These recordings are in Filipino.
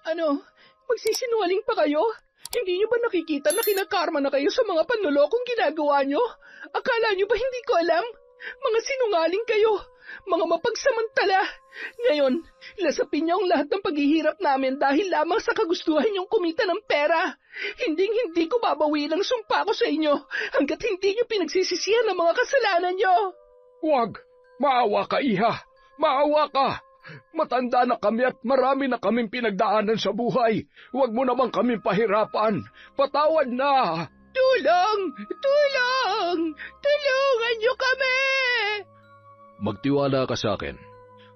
Ano? Magsisinungaling pa kayo? Hindi niyo ba nakikita na kinakarma na kayo sa mga panlolokong ginagawa niyo? Akala niyo ba hindi ko alam? Mga sinungaling kayo. Mga mapagsamantala. Ngayon, lasapin niyo ang lahat ng paghihirap namin dahil lamang sa kagustuhan niyong kumita ng pera. Hindi ko babawiin ang sumpa ko sa inyo hanggat hindi niyo pinagsisisihan ang mga kasalanan niyo. Huwag! Maawa ka, iha! Maawa ka! Matanda na kami at marami na kaming pinagdaanan sa buhay. Huwag mo naman kaming pahirapan. Patawad na! Tulong! Tulong! Tulungan niyo kami! Magtiwala ka sa akin.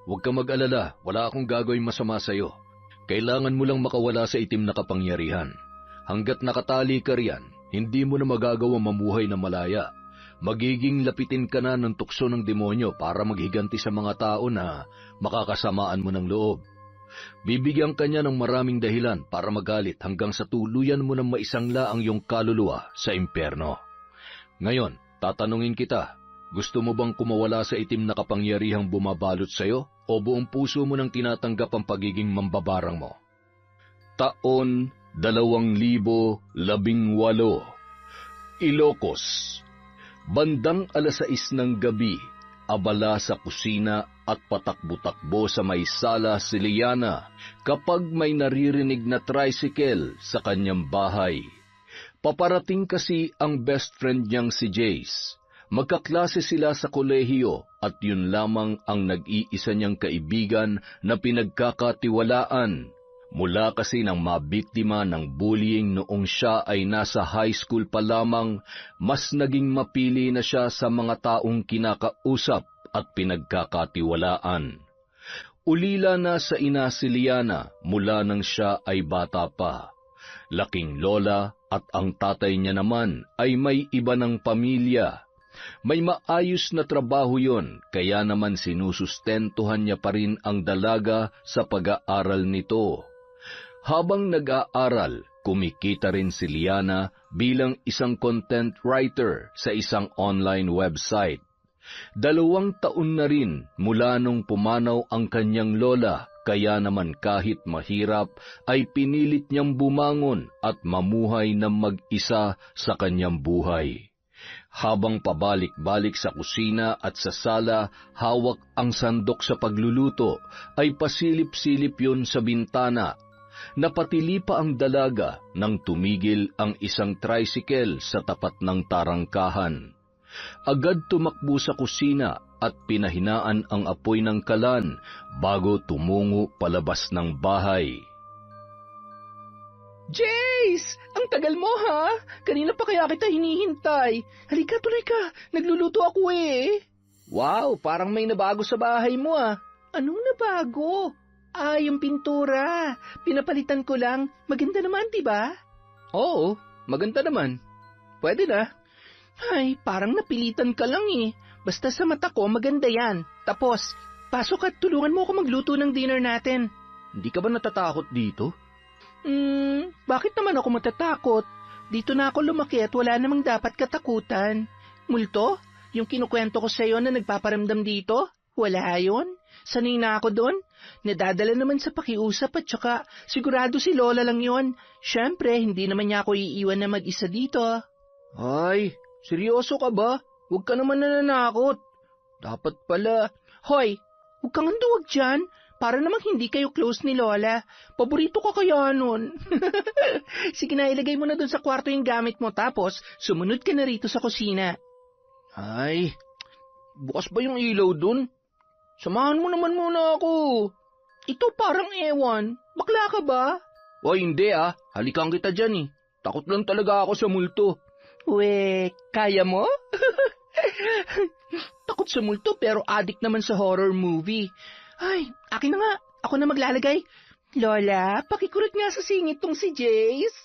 Huwag ka mag-alala, wala akong gagawin masama sa'yo. Kailangan mo lang makawala sa itim na kapangyarihan. Hanggat nakatali ka riyan, hindi mo na magagawa mamuhay na malaya. Magiging lapitin ka na ng tukso ng demonyo para maghiganti sa mga tao na makakasamaan mo ng loob. Bibigyan ka niya ng maraming dahilan para magalit hanggang sa tuluyan mo ng maisangla ang iyong kaluluwa sa impyerno. Ngayon, tatanungin kita, gusto mo bang kumawala sa itim na kapangyarihang bumabalot sa'yo o buong puso mo nang tinatanggap ang pagiging mambabarang mo? Taon 2018, Ilocos. Bandang 6:00 ng gabi, abala sa kusina at patakbo-takbo sa may sala si Liana kapag may naririnig na tricycle sa kanyang bahay. Paparating kasi ang best friend niyang si Jace. Magkaklase sila sa kolehiyo at yun lamang ang nag-iisa niyang kaibigan na pinagkakatiwalaan. Mula kasi nang mabiktima ng bullying noong siya ay nasa high school pa lamang, mas naging mapili na siya sa mga taong kinakausap at pinagkakatiwalaan. Ulila na sa ina si Liana mula nang siya ay bata pa. Laking lola at ang tatay niya naman ay may iba ng pamilya. May maayos na trabaho yon, kaya naman sinusustentuhan niya pa rin ang dalaga sa pag-aaral nito. Habang nag-aaral, kumikita rin si Liana bilang isang content writer sa isang online website. 2 taon na rin mula nung pumanaw ang kanyang lola, kaya naman kahit mahirap ay pinilit niyang bumangon at mamuhay ng mag-isa sa kanyang buhay. Habang pabalik-balik sa kusina at sa sala, hawak ang sandok sa pagluluto, ay pasilip-silip yun sa bintana. Napatili pa ang dalaga nang tumigil ang isang tricycle sa tapat ng tarangkahan. Agad tumakbo sa kusina at pinahinaan ang apoy ng kalan bago tumungo palabas ng bahay. Jace! Ang tagal mo, ha? Kanina pa kaya kita hinihintay. Halika, tuloy ka. Nagluluto ako eh. Wow, parang may nabago sa bahay mo, ah. Anong nabago? Yung pintura. Pinapalitan ko lang. Maganda naman, diba? Oo, maganda naman. Pwede na. Ay, parang napilitan ka lang eh. Basta sa mata ko, maganda yan. Tapos, pasok at tulungan mo ako magluto ng dinner natin. Hindi ka ba natatakot dito? Bakit naman ako matatakot? Dito na ako lumaki at wala namang dapat katakutan. Multo? Yung kinukwento ko sa'yo na nagpaparamdam dito? Wala yun. Sanay na ako doon. Nadadala naman sa pakiusap at saka sigurado si Lola lang yon. Siyempre, hindi naman niya ako iiwan na mag-isa dito. Ay, seryoso ka ba? Huwag ka naman nananakot. Dapat pala. Hoy, huwag kang anduwag dyan. Para namang hindi kayo close ni Lola. Paborito ka kaya nun. Sige na, ilagay mo na doon sa kwarto yung gamit mo tapos sumunod ka na rito sa kusina. Ay, bukas ba yung ilaw doon? Samahan mo naman muna ako. Ito parang ewan. Bakla ka ba? O hindi ah. Halikan kita dyan eh. Takot lang talaga ako sa multo. Kaya mo? Takot sa multo pero addict naman sa horror movie. Ay, akin na nga. Ako na maglalagay. Lola, pakikurot nga sa singit tong si Jace.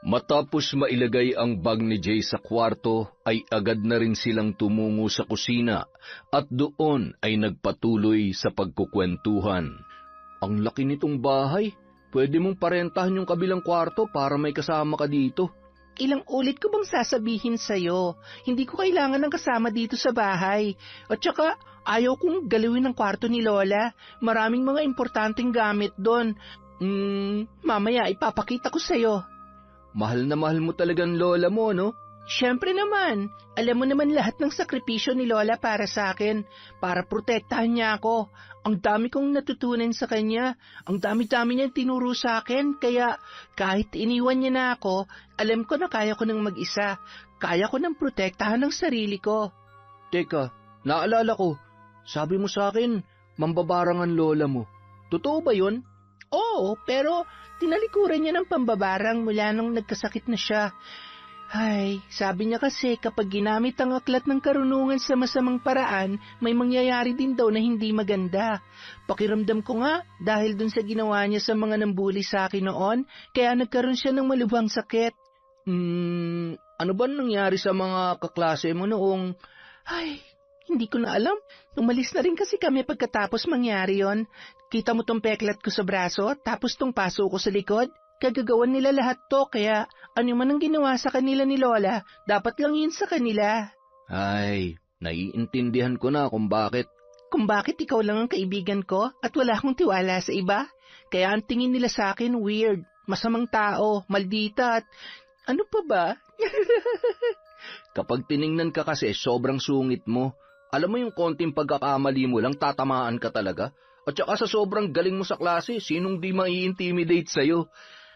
Matapos mailagay ang bag ni Jay sa kwarto, ay agad na rin silang tumungo sa kusina at doon ay nagpatuloy sa pagkukwentuhan. Ang laki nitong bahay. Pwede mong parentahan yung kabilang kwarto para may kasama ka dito. Ilang ulit ko bang sasabihin sa'yo? Hindi ko kailangan ng kasama dito sa bahay. At saka, ayaw kong galawin ang kwarto ni Lola. Maraming mga importanteng gamit doon. Mamaya ipapakita ko sa'yo. Mahal na mahal mo talagang lola mo, no? Siyempre naman, alam mo naman lahat ng sakripisyo ni Lola para sa akin, para protektahan niya ako. Ang dami kong natutunan sa kanya, ang dami-dami niyang tinuro sa akin, kaya kahit iniwan niya na ako, alam ko na kaya ko ng mag-isa, kaya ko ng protektahan ng sarili ko. Teka, naalala ko, sabi mo sa akin, mambabarang ang lola mo. Totoo ba yun? Oo, pero tinalikuran niya ng pambabarang mula nung nagkasakit na siya. Ay, sabi niya kasi kapag ginamit ang aklat ng karunungan sa masamang paraan, may mangyayari din daw na hindi maganda. Pakiramdam ko nga, dahil dun sa ginawa niya sa mga nambuli sa akin noon, kaya nagkaroon siya ng malubhang sakit. Ano ba nangyari sa mga kaklase mo noong... Ay, hindi ko na alam. Umalis na rin kasi kami pagkatapos mangyari yon. Kita mo tong peklat ko sa braso, tapos tong paso ko sa likod? Kagagawan nila lahat to, kaya ano man ang ginawa sa kanila ni Lola, dapat lang yun sa kanila. Ay, naiintindihan ko na kung bakit. Kung bakit ikaw lang ang kaibigan ko at wala akong tiwala sa iba? Kaya ang tingin nila sa akin weird, masamang tao, maldita at ano pa ba? Kapag tiningnan ka kasi sobrang sungit mo, alam mo yung konting pagkakamali mo lang tatamaan ka talaga? At saka sa sobrang galing mo sa klase, sinong di mai-intimidate sa'yo?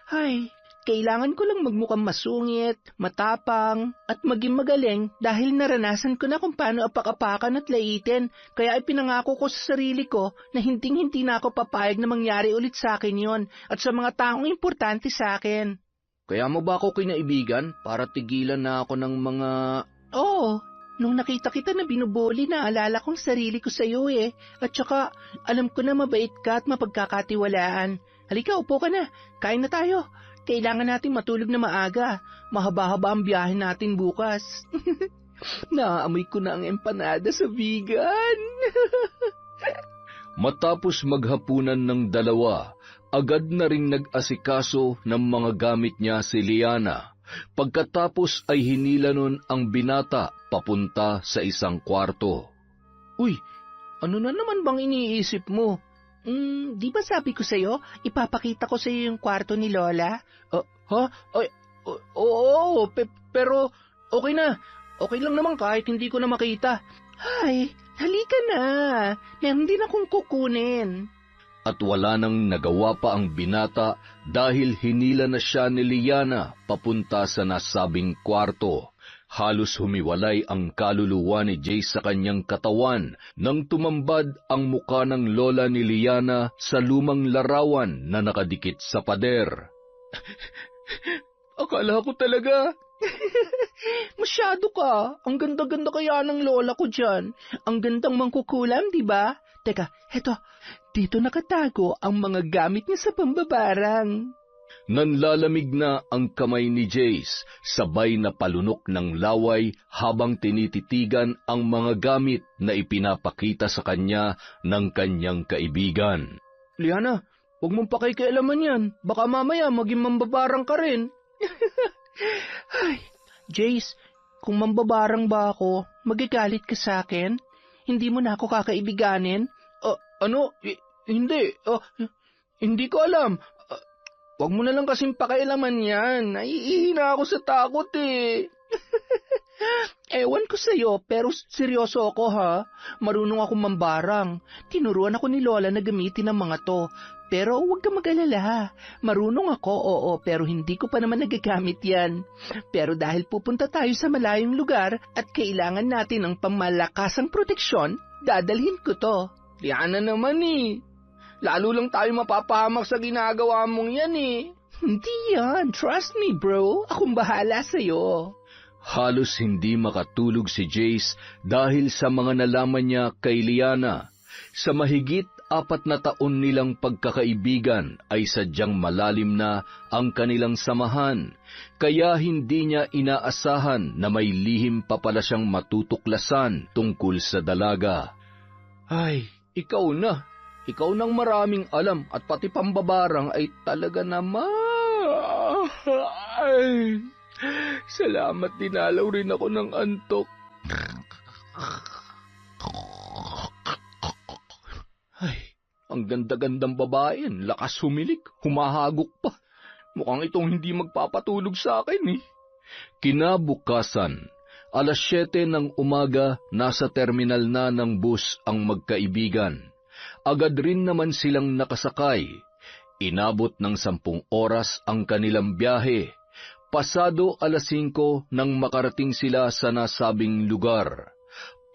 Ay, kailangan ko lang magmukhang masungit, matapang, at maging magaling dahil naranasan ko na kung paano apak-apakan at laitin, kaya ipinangako ko sa sarili ko na hinding-hindi na ako papayag na mangyari ulit sa akin yon at sa mga taong importante sa akin. Kaya mo ba ako kinaibigan para tigilan na ako ng mga... Oo, nung nakita kita na binubuli, naalala kong sarili ko sa iyo eh, at saka alam ko na mabait ka at mapagkakatiwalaan. Halika, upo ka na. Kain na tayo. Kailangan natin matulog na maaga. Mahaba-haba ang biyahe natin bukas. Naamoy ko na ang empanada sa vegan. Matapos maghapunan ng dalawa, agad na ring nag-asikaso ng mga gamit niya si Liana. Pagkatapos ay hinila nun ang binata papunta sa isang kwarto. Uy, ano na naman bang iniisip mo? Di ba sabi ko sa'yo, ipapakita ko sa'yo yung kwarto ni Lola? Ay, oo, pero okay na. Okay lang naman kahit hindi ko na makita. Ay, halika na. Meron din akong kukunin. At wala nang nagawa pa ang binata dahil hinila na siya ni Liana papunta sa nasabing kwarto. Halos humiwalay ang kaluluwa ni Jace sa kanyang katawan nang tumambad ang muka ng lola ni Liana sa lumang larawan na nakadikit sa pader. Akala ko talaga. Masyado ka. Ang ganda-ganda kaya ng lola ko dyan. Ang gandang mangkukulam, di ba? Teka, heto. Dito nakatago ang mga gamit niya sa pambabarang. Nanlalamig na ang kamay ni Jace, sabay na palunok ng laway habang tinititigan ang mga gamit na ipinapakita sa kanya ng kanyang kaibigan. Liana, huwag mong pakikialaman yan. Baka mamaya maging mambabarang ka rin. Ay, Jace, kung mambabarang ba ako, magagalit ka sa akin? Hindi mo na ako kakaibiganin? Hindi ko alam. Huwag mo na lang kasing pakialaman yan. Naiihina ako sa takot eh. Ewan ko sa'yo, pero seryoso ako ha. Marunong akong mambarang. Tinuruan ako ni Lola na gamitin ang mga to. Pero huwag ka mag-alala. Marunong ako, oo, pero hindi ko pa naman nagagamit yan. Pero dahil pupunta tayo sa malayong lugar at kailangan natin ng pamalakasang proteksyon, dadalhin ko to. Yan na naman eh. Lalo lang tayo mapapahamak sa ginagawa mong yan eh. Hindi yan. Trust me, bro. Akong bahala sa'yo. Halos hindi makatulog si Jace dahil sa mga nalaman niya kay Liana. Sa mahigit 4 na taon nilang pagkakaibigan ay sadyang malalim na ang kanilang samahan. Kaya hindi niya inaasahan na may lihim pa pala siyang matutuklasan tungkol sa dalaga. Ay, ikaw na. Ikaw nang maraming alam at pati pambabarang ay talaga naman. Ay, salamat, dinalaw rin ako ng antok. Ay, Ang ganda-gandang babae, lakas humilik, humahagok pa. Mukhang itong hindi magpapatulog sa akin eh. Kinabukasan, 7:00 ng umaga, nasa terminal na ng bus ang magkaibigan. Agad rin naman silang nakasakay. Inabot ng 10 oras ang kanilang biyahe. Pasado 5:00 nang makarating sila sa nasabing lugar.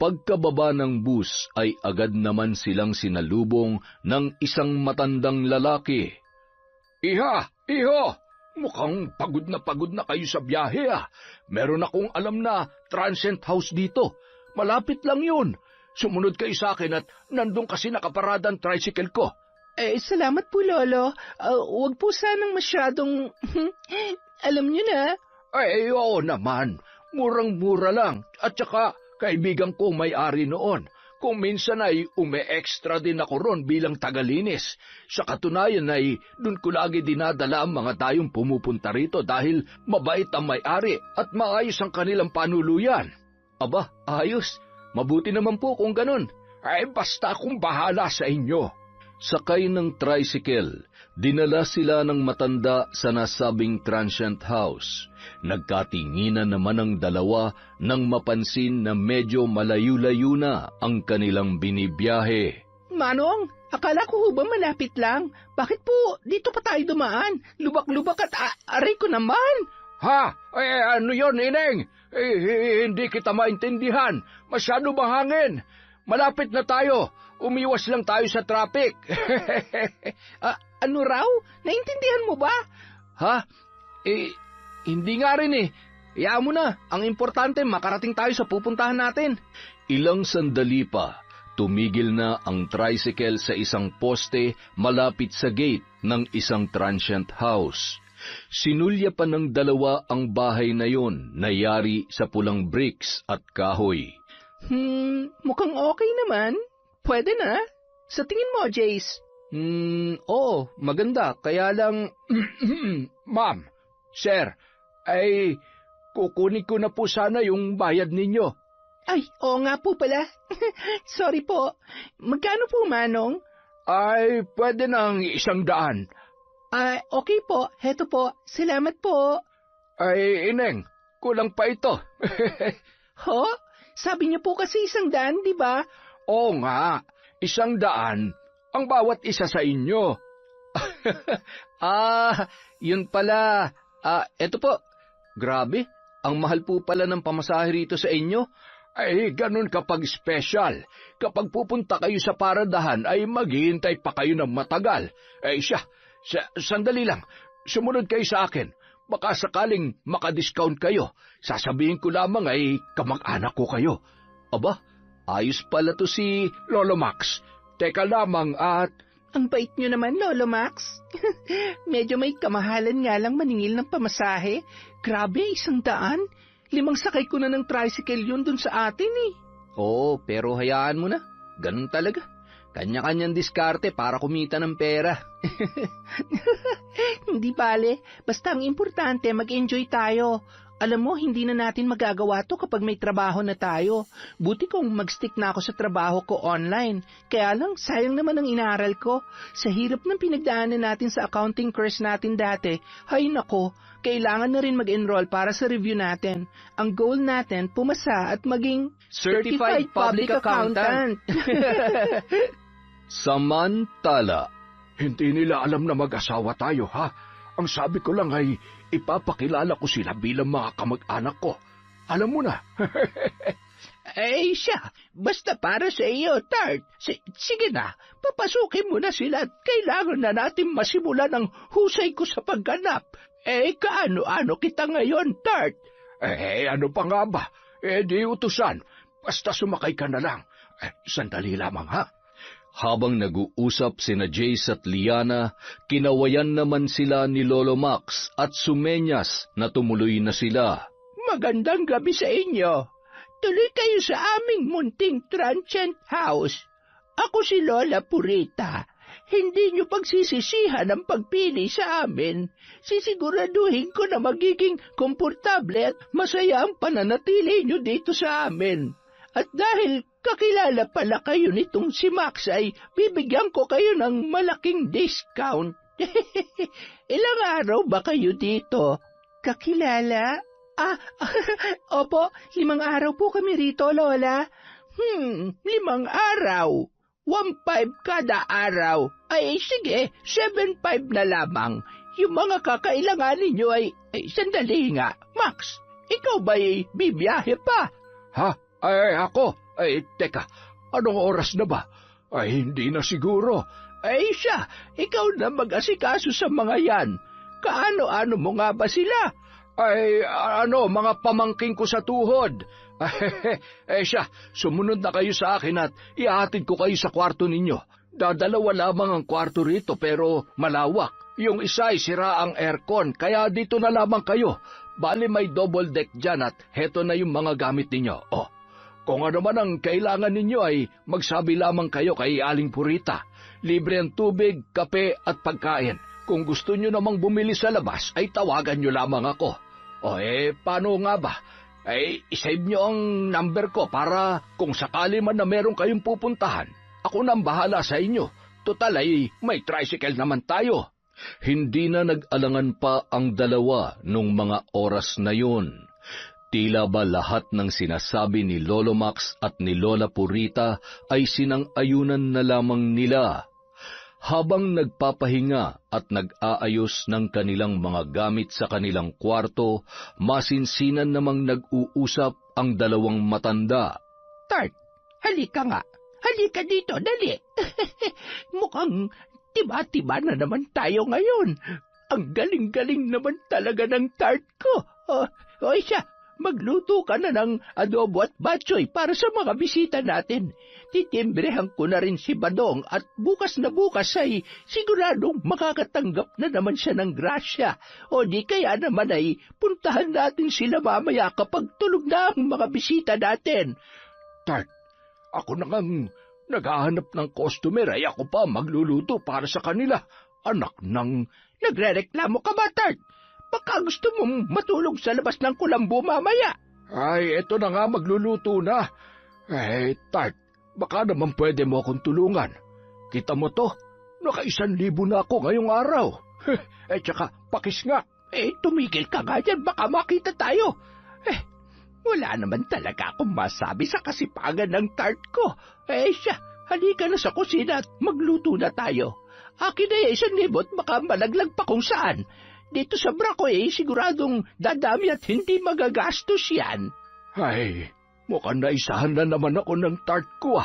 Pagkababa ng bus ay agad naman silang sinalubong ng isang matandang lalaki. Iha! Iho! Mukhang pagod na kayo sa biyahe ah. Meron akong alam na transient house dito. Malapit lang yun. Sumunod kayo sa akin at nandun kasi nakaparada ang tricycle ko. Salamat po, Lolo. Huwag po sanang masyadong... alam niyo na. Oo naman. Murang-mura lang. At saka, kaibigan ko may-ari noon. Kung minsan ay ume-extra din ako ron bilang tagalinis. Sa katunayan ay dun ko lagi dinadala ang mga tayong pumupunta rito dahil mabait ang may-ari at maayos ang kanilang panuluyan. Aba, ayos. Mabuti naman po kung ganun. Basta akong bahala sa inyo. Sakay ng tricycle, dinala sila ng matanda sa nasabing transient house. Nagkatinginan naman ang dalawa nang mapansin na medyo malayo-layo na ang kanilang binibiyahe. Manong, akala ko ba malapit lang? Bakit po dito pa tayo dumaan? Lubak-lubak at aray ko naman. Ha? Ano yon, Ineng? Hindi kita maintindihan. Masyado mahangin. Malapit na tayo. Umiwas lang tayo sa traffic. Ano raw? Naintindihan mo ba? Ha? Hindi nga rin eh. Hayaan mo na. Ang importante, makarating tayo sa pupuntahan natin. Ilang sandali pa, tumigil na ang tricycle sa isang poste malapit sa gate ng isang transient house. Sinulya pa ng dalawa ang bahay na yon na yari sa pulang bricks at kahoy. Mukhang okay naman. Pwede na. Sa tingin mo, Jace? Oo, maganda. Kaya lang... Ma'am, sir, ay kukunin ko na po sana yung bayad ninyo. Ay, oo nga po pala. Sorry po. Magkano po, Manong? Ay, pwede ng 100. Okay po. Heto po. Salamat po. Ay, Ineng, kulang pa ito. Ho? Sabi niyo po kasi 100, di ba? Oo nga, 100 ang bawat isa sa inyo. Yun pala. Eto po. Grabe, ang mahal po pala ng pamasahe rito sa inyo. Ay, ganun kapag special. Kapag pupunta kayo sa paradahan, ay maghihintay pa kayo ng matagal. Sandali lang. Sumunod kayo sa akin. Baka sakaling makadiscount kayo. Sasabihin ko lamang ay kamag-anak ko kayo. Aba, ayos pala to si Lolo Max. Teka lamang at... Ang bait nyo naman, Lolo Max. Medyo may kamahalan nga lang maningil ng pamasahe. Grabe, 100? 5 sakay ko na ng tricycle yun dun sa atin eh. Oo, pero hayaan mo na. Ganun talaga. Kanya-kanyang diskarte para kumita ng pera. Hindi bale. Basta ang importante, mag-enjoy tayo. Alam mo, hindi na natin magagawa to kapag may trabaho na tayo. Buti kung mag-stick na ako sa trabaho ko online. Kaya lang, sayang naman ang inaaral ko. Sa hirap ng pinagdaanan natin sa accounting course natin dati, hay nako, kailangan na rin mag-enroll para sa review natin. Ang goal natin, pumasa at maging Certified Public Accountant. Samantala, hindi nila alam na mag-asawa tayo, ha? Ang sabi ko lang ay ipapakilala ko sila bilang mga kamag-anak ko. Alam mo na. Siya, basta para sa iyo, Tart. Sige na, papasukin mo na sila at kailangan na natin masimulan ang husay ko sa pagganap. Kaano-ano kita ngayon, Tart? Ano pa nga ba? Di utusan. Basta sumakay ka na lang. Sandali lamang, ha? Habang nag-uusap sina Jace at Liana, kinawayan naman sila ni Lolo Max at sumenyas na tumuloy na sila. Magandang gabi sa inyo. Tuloy kayo sa aming munting transient house. Ako si Lola Purita. Hindi niyo pagsisisihan ang pagpili sa amin. Sisiguraduhin ko na magiging komportable at masaya ang pananatili niyo dito sa amin. At dahil kakilala pala kayo nitong si Max ay bibigyan ko kayo ng malaking discount. Ilang araw ba kayo dito? Kakilala? Opo, 5 araw po kami rito, Lola. 5 araw? 1.5 kada araw. Ay, sige, 7.5 na lamang. Yung mga kakailangan ninyo ay sandali nga. Max, ikaw ba'y bibiyahe pa? Ha? Ay, ako? Ay, teka, anong oras na ba? Ay, hindi na siguro. Ay siya, ikaw na mag-asikaso sa mga yan. Kaano-ano mo nga ba sila? Ay, mga pamangking ko sa tuhod. Siya, sumunod na kayo sa akin at ihatid ko kayo sa kwarto ninyo. Dadalawa lamang ang kwarto rito pero malawak. Yung isa ay sira ang aircon, kaya dito na lamang kayo. Bali may double deck dyan at heto na yung mga gamit ninyo. Kung ano man ang kailangan ninyo ay magsabi lamang kayo kay Aling Purita. Libre ang tubig, kape at pagkain. Kung gusto nyo namang bumili sa labas, ay tawagan nyo lamang ako. Paano nga ba? Isave nyo ang number ko para kung sakali man na meron kayong pupuntahan, ako nang bahala sa inyo. Total ay may tricycle naman tayo. Hindi na nag-alangan pa ang dalawa nung mga oras na yun. Tila ba lahat ng sinasabi ni Lolo Max at ni Lola Purita ay sinang-ayunan na lamang nila. Habang nagpapahinga at nag-aayos ng kanilang mga gamit sa kanilang kwarto, masinsinan namang nag-uusap ang dalawang matanda. Tart, halika nga. Halika dito, dali. Mukhang tiba-tiba na naman tayo ngayon. Ang galing-galing naman talaga ng tart ko. Siya, magluto ka na ng adobo at batchoy para sa mga bisita natin. Titimbrehan ko na rin si Badong at bukas na bukas ay siguradong makakatanggap na naman siya ng grasya. O di kaya naman ay puntahan natin sila mamaya kapag tulog na ang mga bisita natin. Tart, ako na ngang naghahanap ng customer ay ako pa magluluto para sa kanila. Anak ng... Nagrereklamo ka ba, Tart? Baka gusto mong matulog sa labas ng kulambo mamaya. Ay, eto na nga magluluto na. Tart, baka naman pwede mo akong tulungan. Kita mo to, naka-1,000 na ako ngayong araw. Tsaka, pakis nga. Tumigil ka nga dyan, baka makita tayo. Wala naman talaga akong masabi sa kasipagan ng tart ko. Siya, halika na sa kusina at magluto na tayo. Akin na 1,000 at baka malaglag pa kung saan. Dito sa Braco siguradong dadami at hindi magagastos yan. Ay, mukhang naisahan na naman ako ng tart ko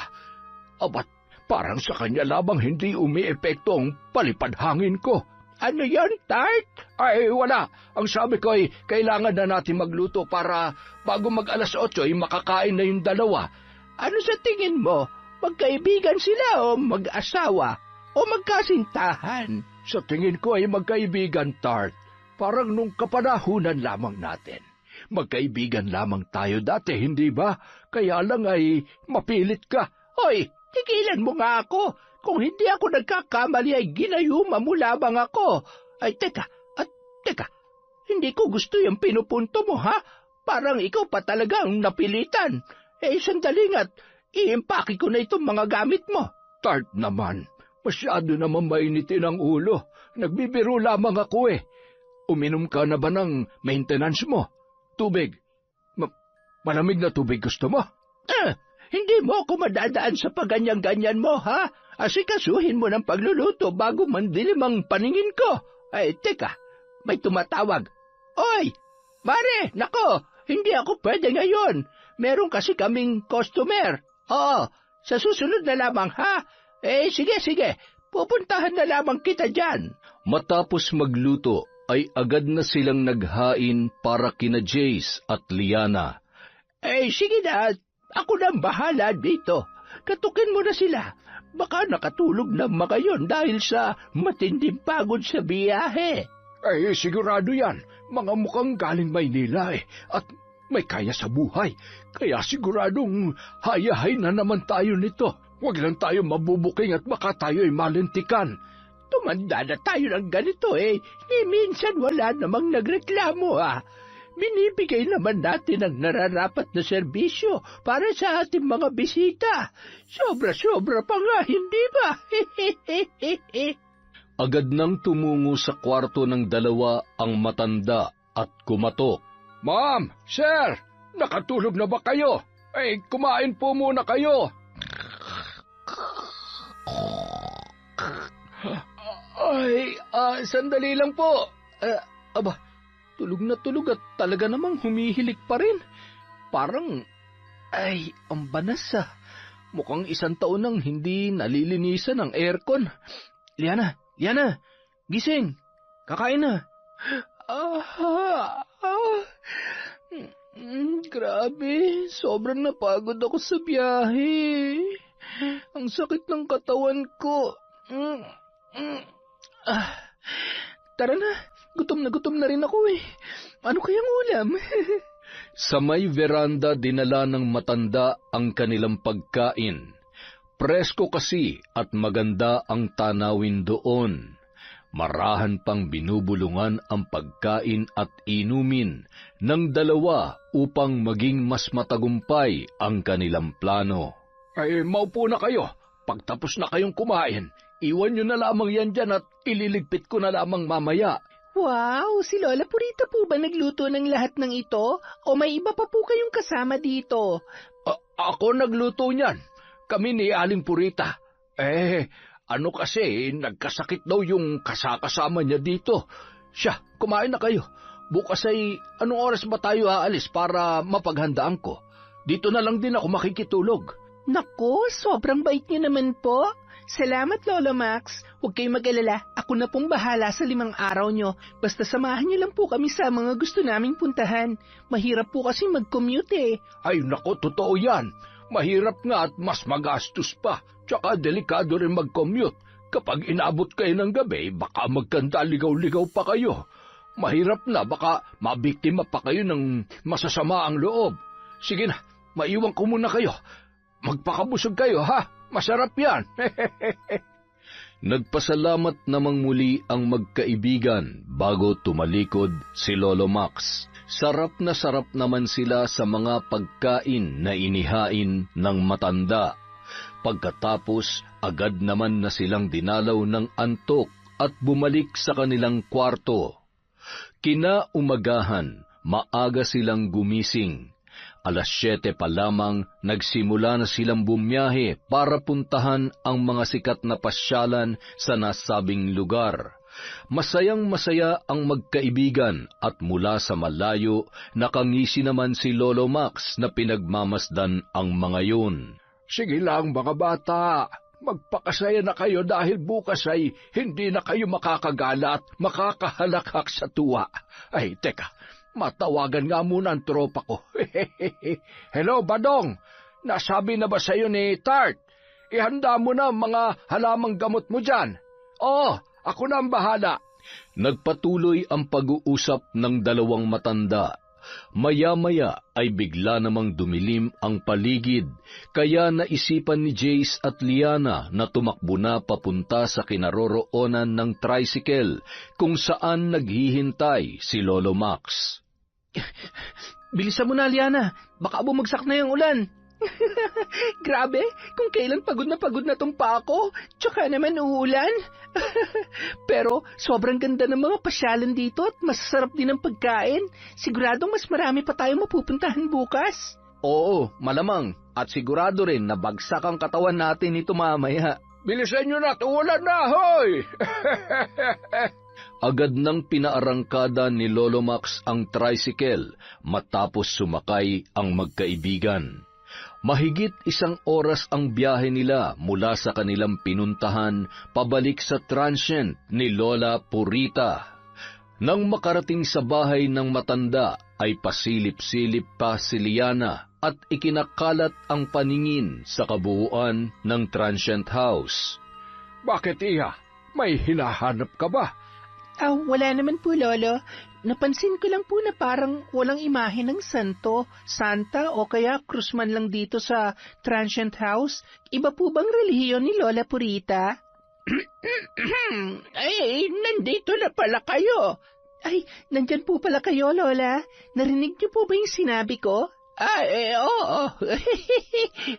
Abat, parang sa kanya lamang hindi umi-epekto ang palipad hangin ko. Ano yon, Tart? Ay, wala. Ang sabi ko ay kailangan na natin magluto para bago mag-8 ay makakain na yung dalawa. Ano sa tingin mo? Magkaibigan sila o mag-asawa? O magkasintahan? Sa tingin ko ay magkaibigan, Tart. Parang nung kapanahunan lamang natin. Magkaibigan lamang tayo dati, hindi ba? Kaya lang ay mapilit ka. Hoy, tigilan mo nga ako. Kung hindi ako nagkakamali ay ginayuma mo lamang ako. Ay, teka. Hindi ko gusto yung pinupunto mo, ha? Parang ikaw pa talaga ang napilitan. Sandali nga't iimpake ko na itong mga gamit mo. Tart naman. Masyado naman mainitin ang ulo. Nagbibiro lamang ako Uminom ka na ba ng maintenance mo? Tubig. Malamig na tubig gusto mo? Hindi mo ako madadaan sa paganyan-ganyan mo, ha? Asikasuhin mo ng pagluluto bago mandilim ang paningin ko. Teka, may tumatawag. Oy, Mare, nako, hindi ako pwede ngayon. Meron kasi kaming customer. Oo, sa susunod na lamang, ha? Sige, pupuntahan na lamang kita dyan. Matapos magluto, ay agad na silang naghain para kina Jace at Liana. Sige na, ako nang bahala dito. Katukin mo na sila. Baka nakatulog na mga yon dahil sa matinding pagod sa biyahe. Sigurado yan. Mga mukhang galing Maynila at may kaya sa buhay. Kaya siguradong hayahay na naman tayo nito. Huwag lang tayo mabubuking at baka tayo ay malintikan. Tumanda na tayo ng ganito Minsan wala namang nagreklamo binibigay naman natin ang nararapat na serbisyo para sa ating mga bisita. Sobra-sobra pa nga, hindi ba? Agad nang tumungo sa kwarto ng dalawa ang matanda at kumatok. Ma'am, sir, nakatulog na ba kayo? Ay, kumain po muna kayo. Sandali lang po. Tulog na tulog at talaga namang humihilik pa rin. Parang, ang banas ah. Mukhang 1 taon nang hindi nalilinisan ang aircon. Liana, gising. Kakain na. Grabe, sobrang napagod ako sa biyahe. Ang sakit ng katawan ko. Tara na, gutom na rin ako eh. Ano kayang ulam? Sa may veranda dinala ng matanda ang kanilang pagkain. Presko kasi at maganda ang tanawin doon. Marahan pang binubulungan ang pagkain at inumin ng dalawa upang maging mas matagumpay ang kanilang plano. Ay, maupo na kayo. Pagtapos na kayong kumain, iwan nyo na lamang yan dyan at ililigpit ko na lamang mamaya. Wow, si Lola Purita po ba nagluto ng lahat ng ito? O may iba pa po kayong kasama dito? Ako nagluto niyan. Kami ni Aling Purita. Ano kasi, nagkasakit daw yung kasama niya dito. Siya, kumain na kayo. Bukas ay, anong oras ba tayo aalis para mapaghandaan ko? Dito na lang din ako makikitulog. Naku, sobrang bait niyo naman po. Salamat, Lolo Max. Huwag kayong mag-alala. Ako na pong bahala sa 5 araw nyo. Basta samahan niyo lang po kami sa mga gusto naming puntahan. Mahirap po kasi mag-commute eh. Ay, naku, totoo yan. Mahirap nga at mas magastos pa. Tsaka delikado rin mag-commute. Kapag inabot kayo ng gabi, baka magkanta ligaw-ligaw pa kayo. Mahirap na, baka mabiktima pa kayo ng masasama ang loob. Sige na, maiwan ko muna kayo. Magpakabusog kayo, ha? Masarap yan. Nagpasalamat namang muli ang magkaibigan bago tumalikod si Lolo Max. Sarap na sarap naman sila sa mga pagkain na inihain ng matanda. Pagkatapos, agad naman na silang dinalaw ng antok at bumalik sa kanilang kwarto. Kinaumagahan, maaga silang gumising. 7:00 pa lamang nagsimula na silang bumiyahe para puntahan ang mga sikat na pasyalan sa nasabing lugar. Masayang-masaya ang magkaibigan at mula sa malayo nakangisi naman si Lolo Max na pinagmamasdan ang mga yun. Sige lang mga bata, magpakasaya na kayo dahil bukas ay hindi na kayo makakagala at makakahalakak sa tuwa. Ay, teka, matawagan nga muna ang tropa ko. Hello, Badong! Nasabi na ba sa'yo ni Tart? Ihanda mo na mga halamang gamot mo dyan. Oo, ako na ang bahala. Nagpatuloy ang pag-uusap ng dalawang matanda. Maya-maya ay bigla namang dumilim ang paligid, kaya naisipan ni Jace at Liana na tumakbo na papunta sa kinaroroonan ng tricycle kung saan naghihintay si Lolo Max. Bilisan mo na, Liana. Baka bumagsak na yung ulan. Grabe, kung kailan pagod na tong pa ako, tsaka naman uulan. Pero sobrang ganda ng mga pasyalan dito at masasarap din ang pagkain. Siguradong mas marami pa tayo mapupuntahan bukas. Oo, malamang. At sigurado rin na bagsak ang katawan natin ito mamaya. Bilisan nyo na, uulan na, hoy! Agad nang pinaarangkada ni Lolo Max ang tricycle matapos sumakay ang magkaibigan. Mahigit 1 oras ang biyahe nila mula sa kanilang pinuntahan pabalik sa transient ni Lola Purita. Nang makarating sa bahay ng matanda ay pasilip-silip pa si Liana at ikinakalat ang paningin sa kabuuan ng transient house. Bakit, Iha? May hinahanap ka ba? Wala naman po, Lolo. Napansin ko lang po na parang walang imahe ng santo, santa o kaya krusman lang dito sa transient house. Iba po bang relihiyon ni Lola Purita? Ay, nandito na pala kayo. Ay, nandyan po pala kayo, Lola. Narinig niyo po ba yung sinabi ko? Oo.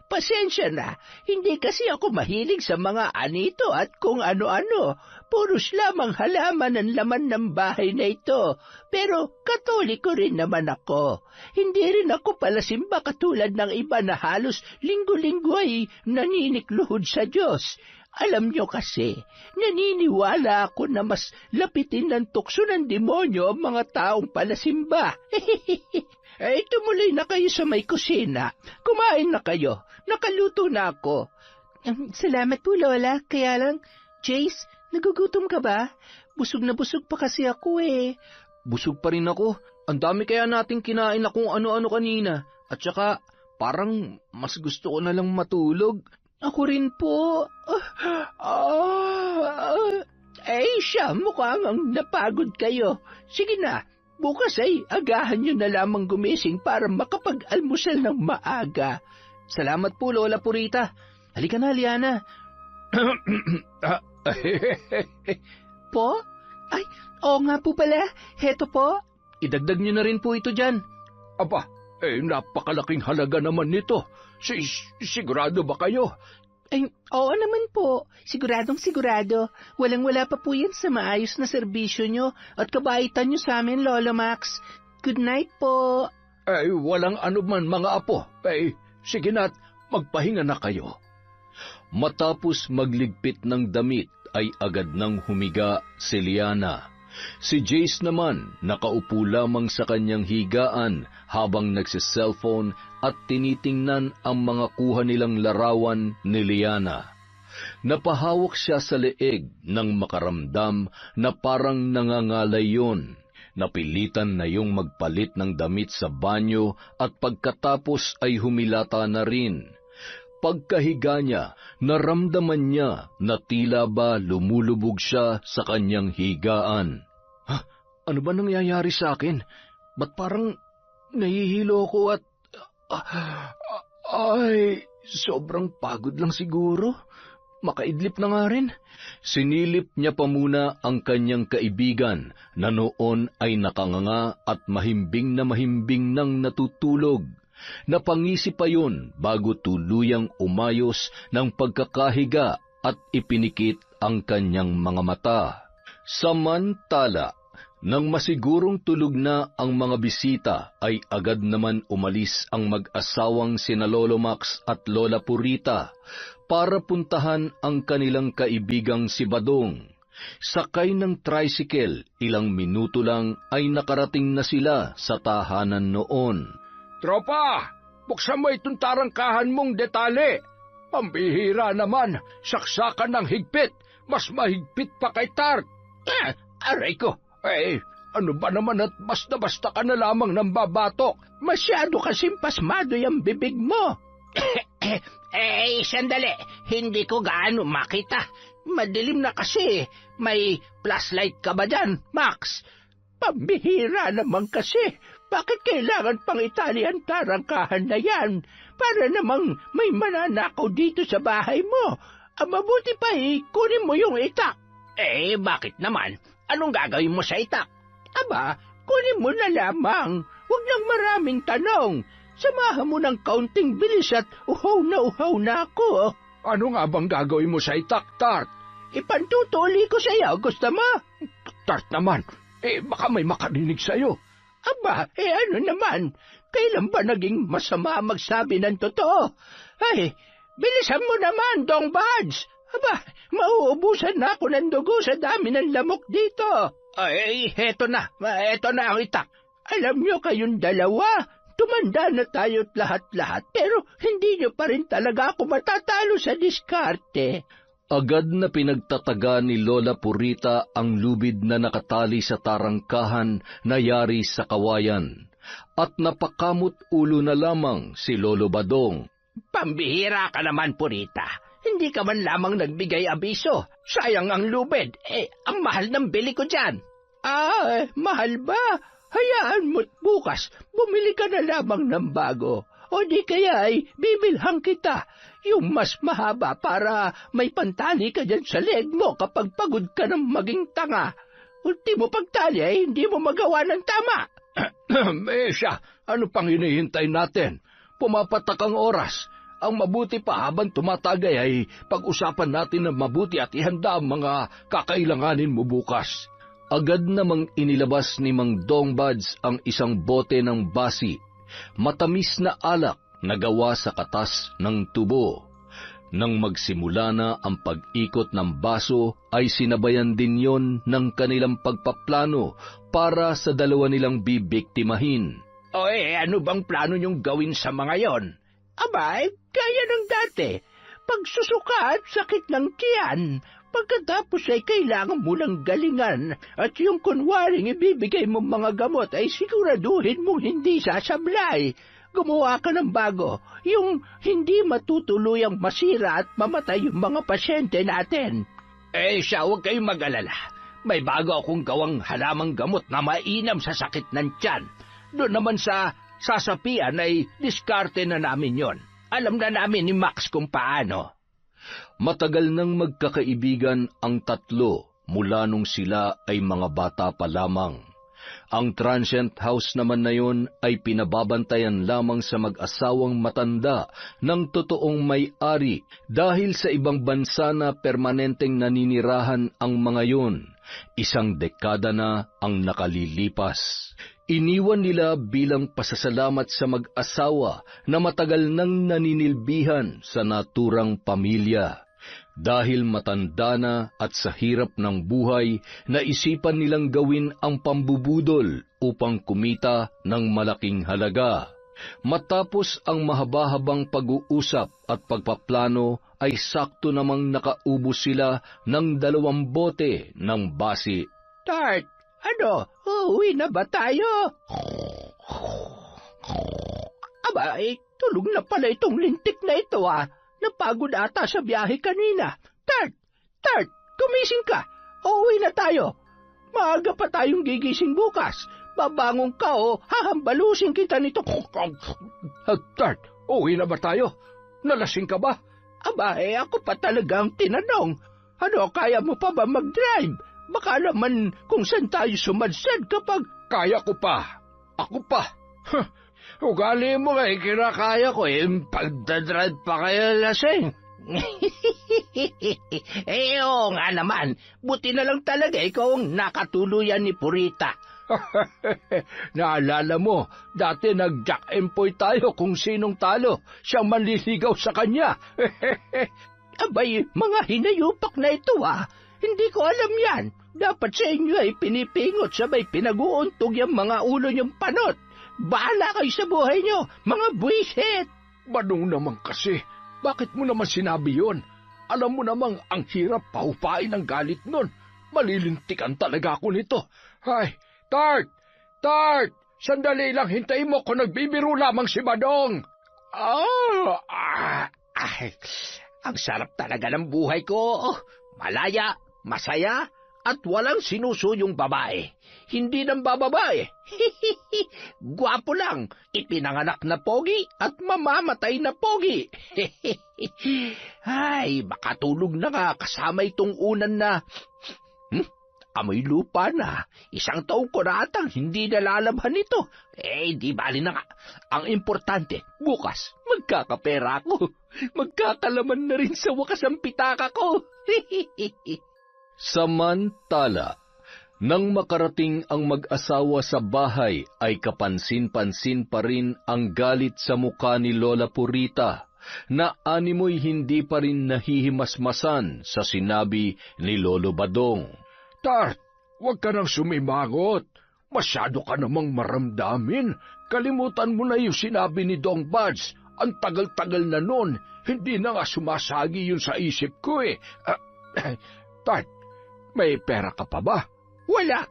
Pasensya na. Hindi kasi ako mahilig sa mga anito at kung ano-ano. Puros lamang halaman ang laman ng bahay na ito. Pero Katoliko rin naman ako. Hindi rin ako palasimba katulad ng iba na halos linggo-linggo ay naninikluhod sa Diyos. Alam nyo kasi, naniniwala ako na mas lapitin ng tukso ng demonyo ang mga taong palasimba. Tumuloy na kayo sa may kusina. Kumain na kayo. Nakaluto na ako. Salamat po, Lola. Kaya lang, Jace, nagugutom ka ba? Busog na busog pa kasi ako eh. Busog pa rin ako. Ang dami kaya nating kinain na kung ano-ano kanina. At saka, parang mas gusto ko na lang matulog. Ako rin po. Siya, mukhang ang napagod kayo. Sige na, bukas ay agahan nyo na lamang gumising para makapag-almusal ng maaga. Salamat po, Lola Purita. Halika na, Liana. Po? Ay, oo nga po pala. Heto po. Idagdag nyo na rin po ito dyan. Aba, napakalaking halaga naman nito. Sigurado ba kayo? Ay, oo naman po. Siguradong sigurado. Walang-wala pa po yan sa maayos na serbisyo nyo at kabaitan nyo sa amin, Lolo Max. Good night po. Walang anuman mga apo. Sige na't magpahinga na kayo. Matapos magligpit ng damit ay agad nang humiga si Liana. Si Jace naman nakaupo lamang sa kanyang higaan habang nagsiselfone at tinitingnan ang mga kuha nilang larawan ni Liana. Napahawak siya sa leeg nang makaramdam na parang nangangalay yon. Napilitan na yung magpalit ng damit sa banyo at pagkatapos ay humilata na rin. Pagkahiga niya, naramdaman niya na tila ba lumulubog siya sa kanyang higaan. Ano ba nangyayari sa akin? Ba't parang nahihilo ko at... sobrang pagod lang siguro. Makaidlip na nga rin. Sinilip niya pa muna ang kanyang kaibigan na noon ay nakanganga at mahimbing nang natutulog. Napangisi pa yun bago tuluyang umayos ng pagkakahiga at ipinikit ang kanyang mga mata. Samantala, nang masigurong tulog na ang mga bisita ay agad naman umalis ang mag-asawang sina Lolo Max at Lola Purita para puntahan ang kanilang kaibigang si Badong. Sakay ng tricycle, ilang minuto lang ay nakarating na sila sa tahanan noon. Tropa, buksan mo itong tarangkahan mong detale. Pambihira naman, saksakan ng higpit. Mas mahigpit pa kay Tart. Aray ko. Ano ba naman at basta-basta ka na lamang ng babatok? Masyado kasing pasmado yung bibig mo. Sandali. Hindi ko gaano makita. Madilim na kasi. May flashlight ka ba dyan, Max? Pambihira naman kasi. Bakit kailangan pang itali ang tarangkahan na yan? Para namang may mananakaw dito sa bahay mo. Mabuti pa kunin mo yung itak. Bakit naman? Anong gagawin mo sa itak? Aba, kunin mo na lamang. Huwag nang maraming tanong. Samahan mo ng kaunting bilis at uhaw na ako. Ano nga bang gagawin mo sa itak, Tart? Ipantutuli ko sa iyo, gusto mo? Tart naman, baka may makarinig sa'yo. Aba, ano naman? Kailan ba naging masama magsabi ng totoo? Bilisan mo naman, Dong Buds! Aba, mauubusan na ako ng dugo sa dami ng lamok dito. Heto na ang itak. Alam nyo kayong dalawa, tumanda na tayo't lahat-lahat, pero hindi nyo pa rin talaga ako matatalo sa diskarte. Agad na pinagtataga ni Lola Purita ang lubid na nakatali sa tarangkahan na yari sa kawayan. At napakamot ulo na lamang si Lolo Badong. Pambihira ka naman, Purita. Hindi ka man lamang nagbigay abiso. Sayang ang lubid. Ang mahal ng bili ko dyan. Mahal ba? Hayaan mo't bukas, bumili ka na lamang ng bago. O di kaya bibilhang kita. Yung mas mahaba para may pantali ka dyan sa leg mo kapag pagod ka ng maging tanga. Ultimo pagtali ay hindi mo magawa ng tama. Siya, ano pang hinihintay natin? Pumapatak ang oras. Ang mabuti pa habang tumatagay ay pag-usapan natin ng mabuti at ihanda ang mga kakailanganin mo bukas. Agad namang inilabas ni Mang Dongbads ang isang bote ng basi, matamis na alak na gawa sa katas ng tubo. Nang magsimula na ang pag-ikot ng baso, ay sinabayan din yon ng kanilang pagpaplano para sa dalawa nilang bibiktimahin. Ano bang plano niyong gawin sa mga yon? Abay, gaya ng dati. Pagsusuka at sakit ng tiyan. Pagkatapos ay kailangan mo ng galingan at yung kunwaring ibibigay mong mga gamot ay siguraduhin mong hindi sasablay. Gumawa ka ng bago, yung hindi matutuluyang masira at mamatay yung mga pasyente natin. Siya, huwag kayong mag-alala. May bago akong gawang halamang gamot na mainam sa sakit ng tiyan. Doon naman sa sasapian ay diskarte na namin yon. Alam na namin ni Max kung paano. Matagal nang magkakaibigan ang tatlo mula nung sila ay mga bata pa lamang. Ang transient house naman na yon ay pinababantayan lamang sa mag-asawang matanda ng totoong may-ari dahil sa ibang bansa na permanenteng naninirahan ang mga yon. Isang dekada na ang nakalilipas. Iniwan nila bilang pasasalamat sa mag-asawa na matagal nang naninilbihan sa naturang pamilya. Dahil matanda na at sa hirap ng buhay, naisipan nilang gawin ang pambubudol upang kumita ng malaking halaga. Matapos ang mahaba-habang pag-uusap at pagpaplano, ay sakto namang nakaubos sila ng 2 bote ng basi. Tart, uuwi na ba tayo? Abay, tulog na pala itong lintik na ito Napagod ata sa biyahe kanina. Tart, gumising ka. Uuwi na tayo. Maaga pa tayong gigising bukas. Babangon ka hahambalusin kita nito. Tart, uwi na ba tayo? Nalasing ka ba? Ako pa talagang tinanong. Kaya mo pa ba mag-drive? Baka naman kung saan tayo sumadsad kapag... Kaya ko pa. Ako pa. Ugali mo kinakaya ko pagdadrive pa kaya lasing. Oo nga naman. Buti na lang talaga ikaw ang nakatuluyan ni Purita. Naalala mo, dati nag-jack and poy tayo kung sinong talo. Siyang manliligaw sa kanya. Abay, mga hinayupak na ito Hindi ko alam yan. Dapat sa inyo ay pinipingot sabay pinag-uuntog yung mga ulo niyong panot. Bahala kayo sa buhay niyo, mga buwisit! Manong naman kasi, bakit mo naman sinabi yon? Alam mo namang ang hirap paupain ng galit nun. Malilintikan talaga ako nito. Ay, Tart! Sandali lang, hintayin mo kung nagbibiro lamang si Badong. Ang sarap talaga ng buhay ko. Malaya, masaya, at walang sinusuyong babae. Hindi ng bababae. Gwapo lang, ipinanganak na pogi at mamamatay na pogi. Ay, makatulog na nga kasama itong unan na... amoy lupa na. 1 taon ko na atang hindi nalalabhan ito. Di bali na nga. Ang importante, bukas, magkakapera ako. Magkakalaman na rin sa wakas ang pitaka ko. Samantala, nang makarating ang mag-asawa sa bahay, ay kapansin-pansin pa rin ang galit sa muka ni Lola Purita, na animoy hindi pa rin nahihimasmasan sa sinabi ni Lolo Badong. Tart, huwag ka nang sumimangot. Masyado ka namang maramdamin. Kalimutan mo na yung sinabi ni Dong Bads. Ang tagal-tagal na nun, hindi na nga sumasagi yun sa isip ko Tart, may pera ka pa ba? Wala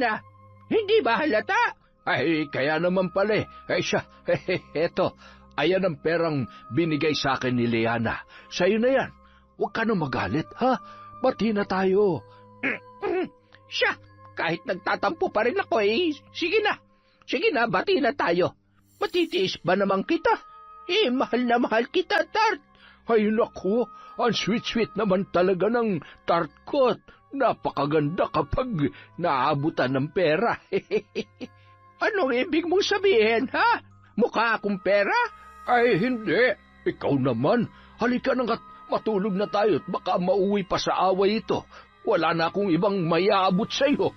na. Hindi ba halata? Ay, kaya naman pala siya, eto, ayan ang perang binigay sa akin ni Liana. Sa'yo na yan. Huwag ka na magalit, ha? Bati na tayo. Siya, kahit nagtatampo pa rin ako sige na, bati na tayo. Matitiis ba naman kita? Mahal na mahal kita, Tart. Ay naku, ang sweet-sweet naman talaga ng Tart ko. napakaganda kapag naabutan ng pera. Anong ibig mong sabihin, ha? Mukha akong pera? Ay, hindi. Ikaw naman. Halika na nga't matulog na tayo at baka mauwi pa sa away ito. Wala na akong ibang mayaabot sa iyo.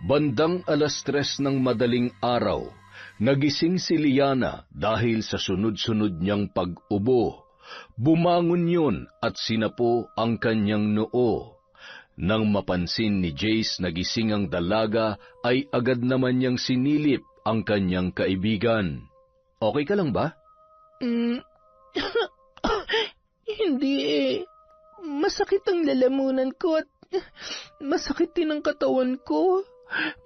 Bandang 3:00 ng madaling araw, nagising si Liana dahil sa sunod-sunod niyang pag-ubo. Bumangon yun at sinapo ang kanyang noo. Nang mapansin ni Jace na gising ang dalaga, ay agad naman niyang sinilip ang kanyang kaibigan. Okay ka lang ba? Hindi eh. Masakit ang lalamunan ko at masakit din ang katawan ko.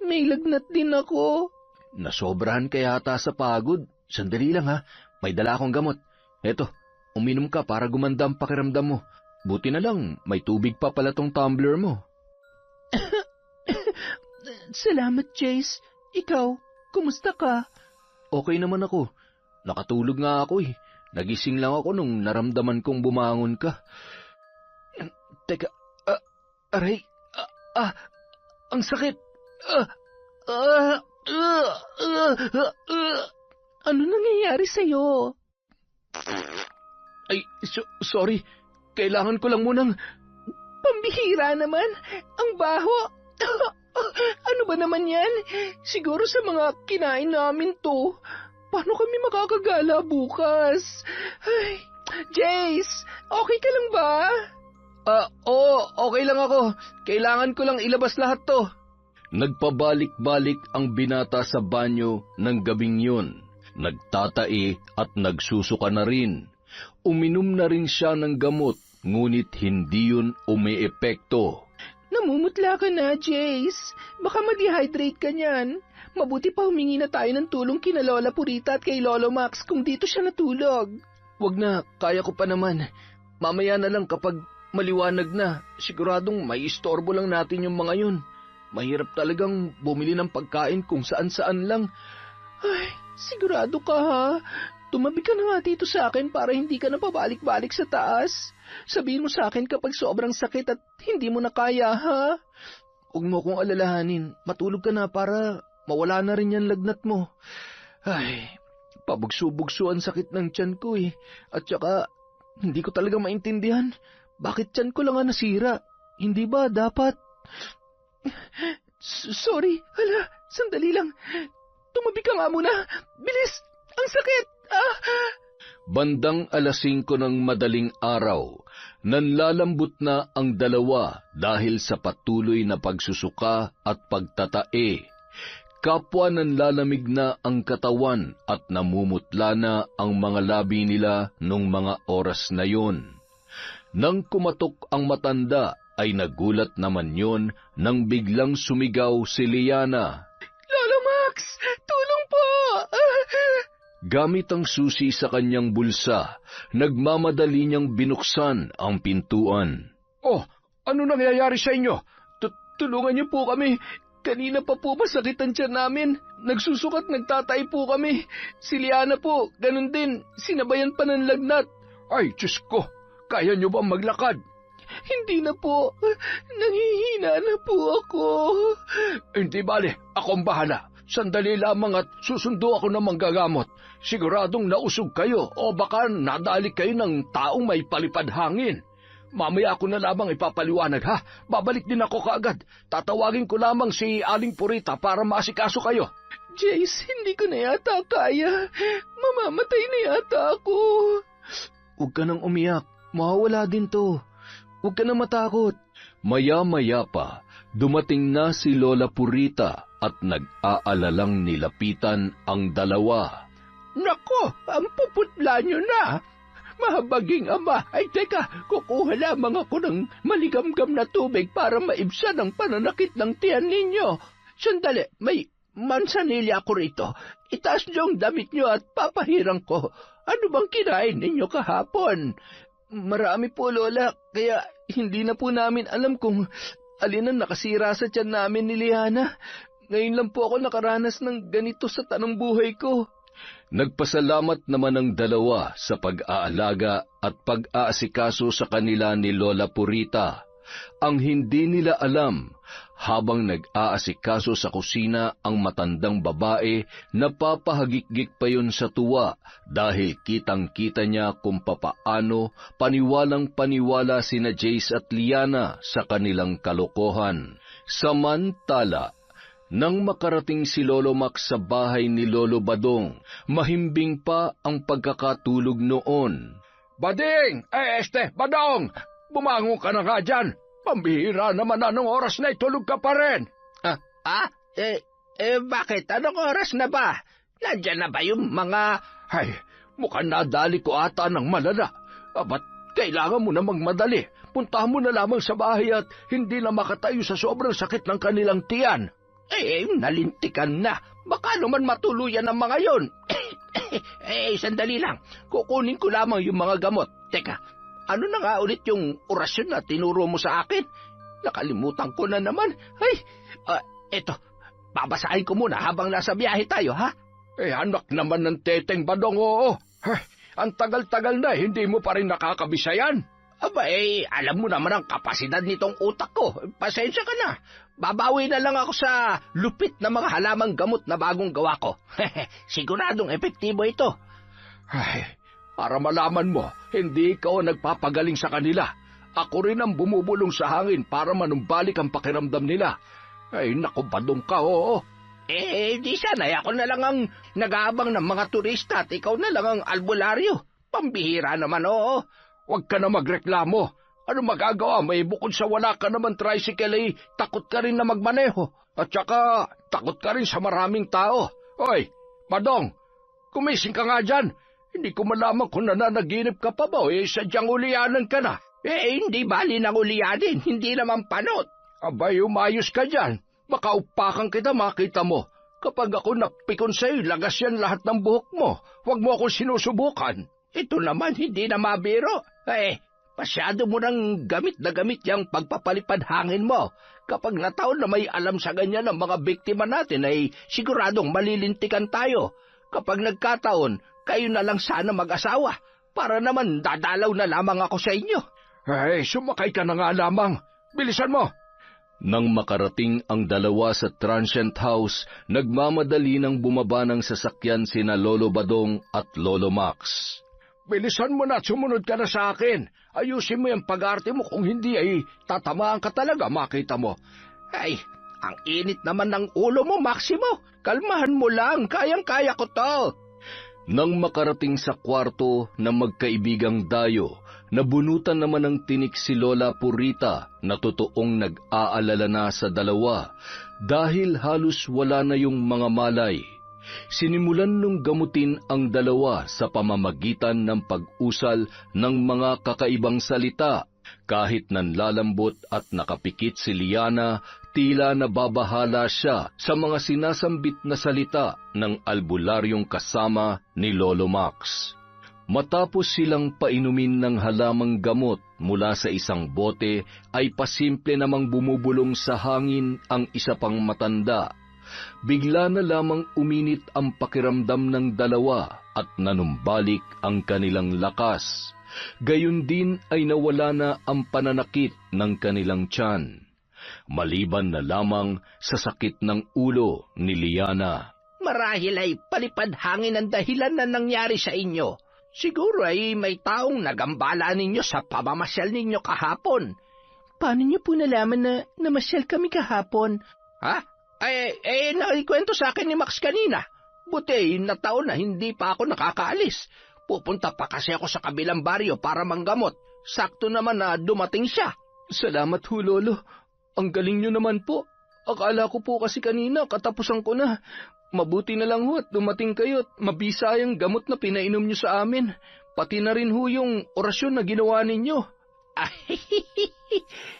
May lagnat din ako. Nasobrahan ka yata sa pagod. Sandali lang ha, may dala akong gamot. Eto, uminom ka para gumanda ang pakiramdam mo. Buti na lang, may tubig pa pala tong tumbler mo. Salamat, Jace. Ikaw, kumusta ka? Okay naman ako. Nakatulog nga ako eh. Nagising lang ako nung naramdaman kong bumangon ka. Teka, aray, ang sakit. Ano nangyayari sa'yo? Ay, sorry. Kailangan ko lang munang... Pambihira naman. Ang baho. Ano ba naman yan? Siguro sa mga kinain namin to. Paano kami makakagala bukas? Ay, Jace, okay ka lang ba? Oo, okay lang ako. Kailangan ko lang ilabas lahat to. Nagpabalik-balik ang binata sa banyo ng gabing yun. Nagtatai at nagsusuka na rin. Uminom na rin siya ng gamot, ngunit hindi yun umiepekto. Namumutla ka na, Jace. Baka ma-dehydrate ka niyan. Mabuti pa humingi na tayo ng tulong kina Lola Purita at kay Lolo Max kung dito siya natulog. Wag na, kaya ko pa naman. Mamaya na lang kapag maliwanag na. Siguradong may istorbo lang natin yung mga yun. Mahirap talagang bumili ng pagkain kung saan-saan lang. Ay, sigurado ka ha? Tumabi ka na nga dito sa akin para hindi ka na pabalik-balik sa taas. Sabihin mo sa akin kapag sobrang sakit at hindi mo na kaya, ha? Huwag mo kong alalahanin. Matulog ka na para mawala na rin yan lagnat mo. Ay, pabugso-bugso ang sakit ng tiyan ko eh. At saka, hindi ko talaga maintindihan. Bakit tiyan ko lang ang nasira? Hindi ba dapat... Sorry, hala, sandali lang. Tumabi ka nga muna. Bilis, ang sakit. Bandang 5:00 ng madaling araw, nanlalambot na ang dalawa dahil sa patuloy na pagsusuka at pagtatae. Kapwa nanlalamig na ang katawan at namumutla na ang mga labi nila nung mga oras na yon. Nang kumatok ang matanda, ay nagulat naman yon nang biglang sumigaw si Liana. Lolo Max, tulong po! Gamit ang susi sa kanyang bulsa, nagmamadali niyang binuksan ang pintuan. Oh, ano nangyayari sa inyo? Tulungan niyo po kami. Kanina pa po masakit ang tiyan namin. Nagsusukat, nagtatay po kami. Si Liana po, ganun din. Sinabayan pa ng lagnat. Ay, Diyos ko, kaya niyo ba maglakad? Hindi na po. Nanghihina na po ako. Hindi bale, akong bahala. Sandali lamang at susundo ako ng manggagamot. Siguradong nausog kayo o baka nadali kayo ng taong may palipad hangin. Mamaya ako na lamang ipapaliwanag ha. Babalik din ako kaagad. Tatawagin ko lamang si Aling Purita para maasikaso kayo. Jace, hindi ko na yata kaya. Mamamatay na yata ako. Huwag ka nang umiyak. Mawawala din to. Huwag ka na matakot. Maya-maya pa, dumating na si Lola Purita at nag-aalalang nilapitan ang dalawa. Nako, ang puputla nyo na. Mahabaging ama, ay teka, kukuha lamang ako ng maligamgam na tubig para maibsan ang pananakit ng tiyan ninyo. Sandali, may mansanilya ako rito. Itaas niyo ang damit niyo at papahirang ko. Ano bang kinain ninyo kahapon? Marami po, Lola, kaya hindi na po namin alam kung alin ang nakasira sa tiyan namin ni Liana. Ngayon lang po ako nakaranas ng ganito sa tanong buhay ko. Nagpasalamat naman ang dalawa sa pag-aalaga at pag-aasikaso sa kanila ni Lola Purita. Ang hindi nila alam, habang nag-aasikaso sa kusina ang matandang babae, napapahagikgik pa yun sa tuwa dahil kitang-kita niya kung papaano paniwalang-paniwala sina Jace at Liana sa kanilang kalokohan. Samantala, nang makarating si Lolo Max sa bahay ni Lolo Badong, mahimbing pa ang pagkakatulog noon. Bading! Badong! Bumangon ka na nga dyan! Pambihira naman, anong oras na itulog ka pa rin? Bakit? Anong oras na ba? Nandyan na ba yung mga... Ay, mukhang nadali ko ata ng malala. Ba't kailangan mo na magmadali? Puntahan mo na lamang sa bahay at hindi na makatayo sa sobrang sakit ng kanilang tiyan. Nalintikan na. Baka naman matuluyan ang mga yon. Sandali lang. Kukunin ko lamang yung mga gamot. Teka, ano na nga ulit yung orasyon na tinuro mo sa akin? Nakalimutan ko na naman. Eto, babasahin ko muna habang nasa biyahe tayo, ha? Anak naman ng teteng Badong, oo. Ang tagal-tagal na, hindi mo pa rin nakakabisayan. Alam mo naman ang kapasidad nitong utak ko. Pasensya ka na. Babawi na lang ako sa lupit na mga halamang gamot na bagong gawa ko. Siguradong epektibo ito. Para malaman mo, hindi ikaw ang nagpapagaling sa kanila. Ako rin ang bumubulong sa hangin para manumbalik ang pakiramdam nila. Naku, Badong ka, oo. Di sanay ako na lang ang nag-aabang ng mga turista at ikaw na lang ang albularyo. Pambihira naman, oo. Huwag ka na magreklamo. Ano magagawa? May bukod sa wala ka naman tricycle, takot ka rin na magmaneho. At saka, takot ka rin sa maraming tao. Hoy, Badong, kumising ka nga dyan. Hindi ko malaman kung nananaginip ka pa ba sadyang ulianan ka na. Hindi bali ng ulianin, hindi naman panot. Umayos ka dyan. Baka upakan kita, makita mo. Kapag ako napikon sa'yo, lagas yan lahat ng buhok mo. Huwag mo akong sinusubukan. Ito naman, hindi na mabiro. Pasyado mo nang gamit na gamit yung pagpapalipad hangin mo. Kapag nataon na may alam sa ganyan ng mga biktima natin, siguradong malilintikan tayo. Kapag nagkataon, kayo na lang sana mag-asawa. Para naman dadalaw na lamang ako sa inyo. Sumakay ka na nga lamang. Bilisan mo. Nang makarating ang dalawa sa transient house, nagmamadali ng bumaba ng sasakyan sina Lolo Badong at Lolo Max. Bilisan mo na at sumunod ka na sa akin. Ayusin mo yung pag-arte mo, kung hindi tatamaan ka talaga, makita mo. Ang init naman ng ulo mo, Maximo. Kalmahan mo lang, kayang-kaya ko to. Nang makarating sa kwarto ng magkaibigang dayo, nabunutan naman ng tinik si Lola Purita na totoong nag-aalala na sa dalawa dahil halos wala na yung mga malay. Sinimulan nung gamutin ang dalawa sa pamamagitan ng pag-usal ng mga kakaibang salita. Kahit nanlalambot at nakapikit si Liana, tila nababahala siya sa mga sinasambit na salita ng albularyong kasama ni Lolo Max. Matapos silang painumin ng halamang gamot mula sa isang bote, ay pasimple namang bumubulong sa hangin ang isa pang matanda. Bigla na lamang uminit ang pakiramdam ng dalawa at nanumbalik ang kanilang lakas. Gayon din ay nawala na ang pananakit ng kanilang tiyan. Maliban na lamang sa sakit ng ulo ni Liana. Marahil ay palipad hangin ang dahilan na nangyari sa inyo. Siguro ay may taong nagambala ninyo sa pamamasyal ninyo kahapon. Paano niyo po nalaman na namasyal kami kahapon? Naikwento sa akin ni Max kanina. Buti, nataon na hindi pa ako nakakaalis. Pupunta pa kasi ako sa kabilang baryo para manggamot. Sakto naman na dumating siya. Salamat ho, Lolo. Ang galing niyo naman po. Akala ko po kasi kanina katapusan ko na. Mabuti na lang ho at dumating kayo at mabisa yung gamot na pinainom niyo sa amin. Pati na rin ho yung orasyon na ginawa ninyo.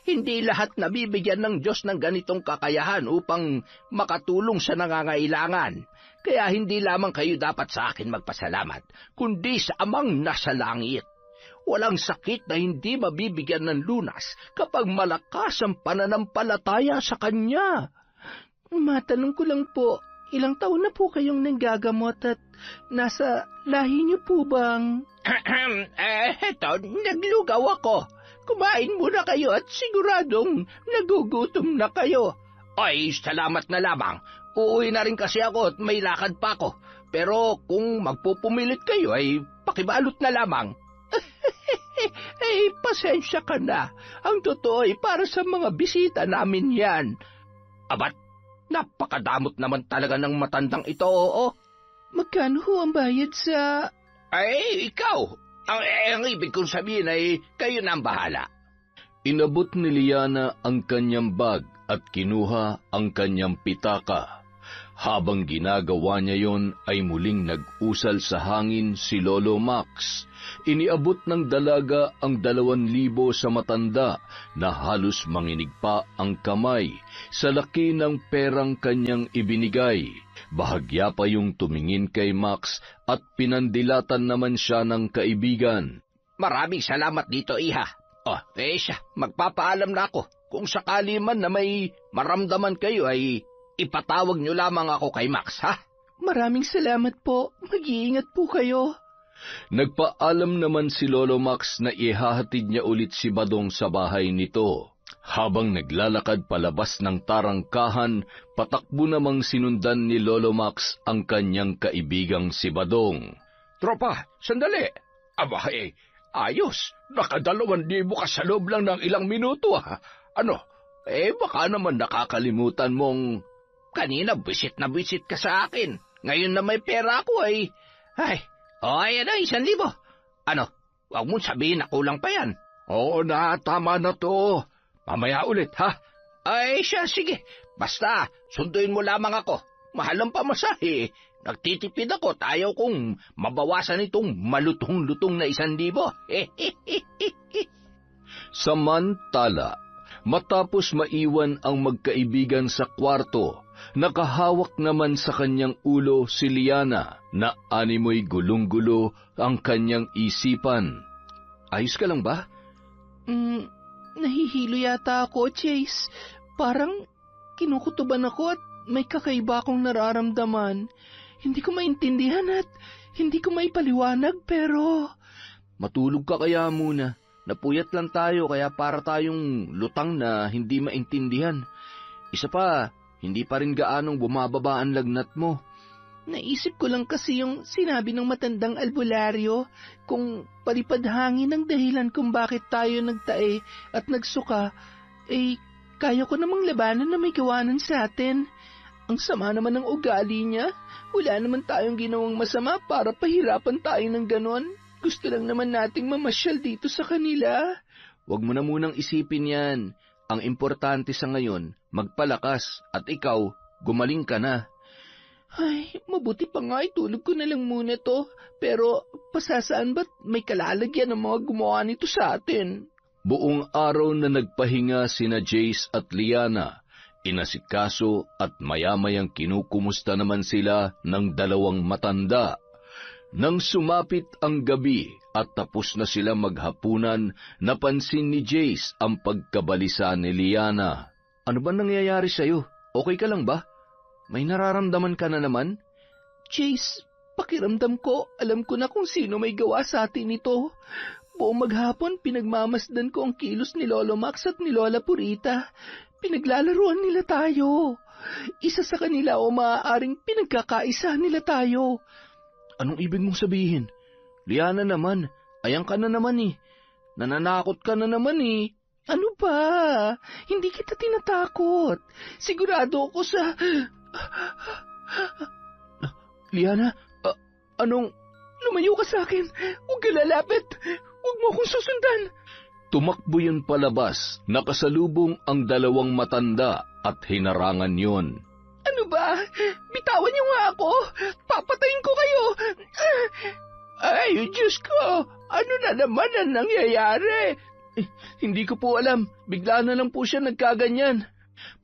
Hindi lahat nabibigyan ng Diyos ng ganitong kakayahan upang makatulong sa nangangailangan. Kaya hindi lamang kayo dapat sa akin magpasalamat, kundi sa Amang nasa langit. Walang sakit na hindi mabibigyan ng lunas kapag malakas ang pananampalataya sa Kanya. Matanong ko lang po, ilang taon na po kayong nanggagamot at nasa lahi niyo po bang... Naglugaw ako. kumain muna kayo at siguradong nagugutom na kayo. Ay, salamat na lamang. Uuwi na rin kasi ako at may lakad pa ako. Pero kung magpupumilit kayo ay pakibalot na lamang. Pasensya ka na. Ang totoo ay para sa mga bisita namin yan. Abat, napakadamot naman talaga ng matandang ito, oo. Magkano ho ang bayad sa... Ay, ikaw. Ang ibig kong sabihin ay kayo na ang bahala. Inabot ni Liana ang kanyang bag at kinuha ang kanyang pitaka. Habang ginagawa niya yon ay muling nag-usal sa hangin si Lolo Max. Iniabot ng dalaga ang 2,000 sa matanda na halos manginig pa ang kamay sa laki ng perang kanyang ibinigay. Bahagya pa yung tumingin kay Max at pinandilatan naman siya ng kaibigan. Maraming salamat dito, iha. Siya, magpapaalam na ako. Kung sakali man na may maramdaman kayo ay ipatawag niyo lamang ako kay Max, ha? Maraming salamat po. Mag-iingat po kayo. Nagpaalam naman si Lolo Max na ihahatid niya ulit si Badong sa bahay nito. Habang naglalakad palabas ng tarangkahan, patakbo namang sinundan ni Lolo Max ang kanyang kaibigang si Badong. Tropa, sandali. Aba, ayos. Naka2,000 ka sa loob lang ng ilang minuto, ha? Ano? Baka naman nakakalimutan mong kanina bisit na bisit ka sa akin. Ngayon na may pera ako ay... Ayan na, 1,000. Ano? Huwag mong sabihin na kulang pa yan. Oo na, tama na to. Mamaya ulit, ha? Siya, sige. Basta, sunduin mo lamang ako. Mahal ang pamasahe. Nagtitipid ako, tayo kung mabawasan itong malutong-lutong na 1,000. Samantala, matapos maiwan ang magkaibigan sa kwarto, nakahawak naman sa kanyang ulo si Liana na animoy gulong-gulo ang kanyang isipan. Ayos ka lang ba? Nahihilo yata ako, Chase. Parang kinukutuban ako at may kakaiba akong nararamdaman. Hindi ko maintindihan at hindi ko maipaliwanag pero... Matulog ka kaya muna. Napuyat lang tayo kaya para tayong lutang na hindi maintindihan. Isa pa, hindi pa rin gaanong bumababa ang lagnat mo. Naisip ko lang kasi yung sinabi ng matandang albularyo kung palipad hangin ang dahilan kung bakit tayo nagtae at nagsuka, kaya ko namang labanan na may gawanan sa atin. Ang sama naman ng ugali niya. Wala naman tayong ginawang masama para pahirapan tayo ng ganon. Gusto lang naman nating mamasyal dito sa kanila. Huwag mo na munang isipin yan. Ang importante sa ngayon, magpalakas at ikaw, gumaling ka na. Mabuti pa nga itulog ko na lang muna to. Pero pasasaan ba't may kalalagyan ng mga gumawa nito sa atin? Buong araw na nagpahinga sina Jace at Liana. Inasikaso at maya-mayang kinukumusta naman sila ng 2 matanda. Nang sumapit ang gabi at tapos na sila maghapunan, napansin ni Jace ang pagkabalisa ni Liana. Ano ba nangyayari sa'yo? Okay ka lang ba? May nararamdaman ka na naman? Chase, pakiramdam ko, alam ko na kung sino may gawa sa atin ito. Buong maghapon, pinagmamasdan ko ang kilos ni Lolo Max at ni Lola Purita. Pinaglalaruan nila tayo. Isa sa kanila o maaaring pinagkakaisa nila tayo. Anong ibig mong sabihin? Liana naman, ayan ka na naman eh. Nananakot ka na naman eh. Ano ba? Hindi kita tinatakot. Sigurado ako sa... Liana, anong... Lumayo ka sa akin. Huwag ka lalapit. Huwag mo akong susundan. Tumakbo yun palabas, nakasalubong ang 2 matanda at hinarangan yon. Ano ba? Bitawan niyo nga ako. Papatayin ko kayo. Ay, Diyos ko. Ano na naman ang nangyayari? Hindi ko po alam. Bigla na lang po siya nagkaganyan.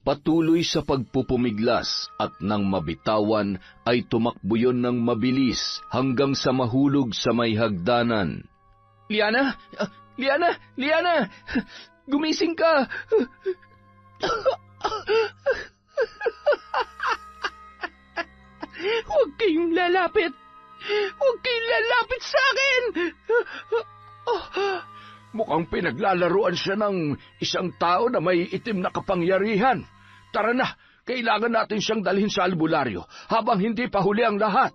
Patuloy sa pagpupumiglas at nang mabitawan ay tumakbo yon ng mabilis hanggang sa mahulog sa may hagdanan. Liana! Liana! Liana! Gumising ka! Huwag kayong lalapit! Huwag kayong lalapit sa akin! Mukhang pinaglalaruan siya ng isang tao na may itim na kapangyarihan. Tara na, kailangan natin siyang dalhin sa albularyo habang hindi pa huli ang lahat.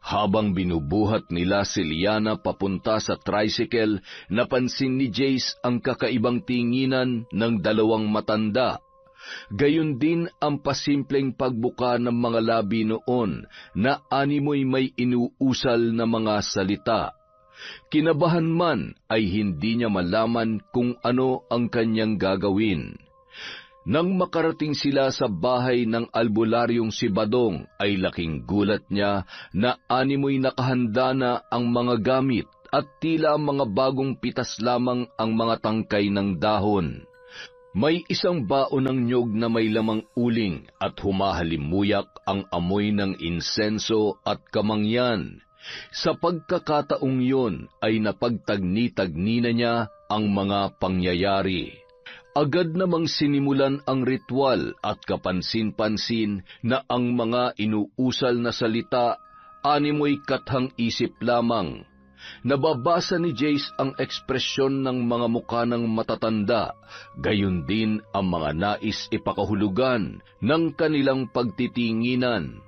Habang binubuhat nila si Liana papunta sa tricycle, napansin ni Jace ang kakaibang tinginan ng dalawang matanda. Gayon din ang pasimpleng pagbuka ng mga labi noon na animoy may inuusal na mga salita. Kinabahan man ay hindi niya malaman kung ano ang kanyang gagawin. Nang makarating sila sa bahay ng albularyong si Badong, ay laking gulat niya na animoy nakahanda na ang mga gamit at tila mga bagong pitas lamang ang mga tangkay ng dahon. May isang baon ng nyog na may lamang uling at humahalimuyak ang amoy ng insenso at kamangyan. Sa pagkakataong yun ay napagtagni-tagni na niya ang mga pangyayari. Agad namang sinimulan ang ritual at kapansin-pansin na ang mga inuusal na salita animoy kathang isip lamang. Nababasa ni Jace ang ekspresyon ng mga mukha ng matatanda, gayon din ang mga nais ipakahulugan ng kanilang pagtitinginan.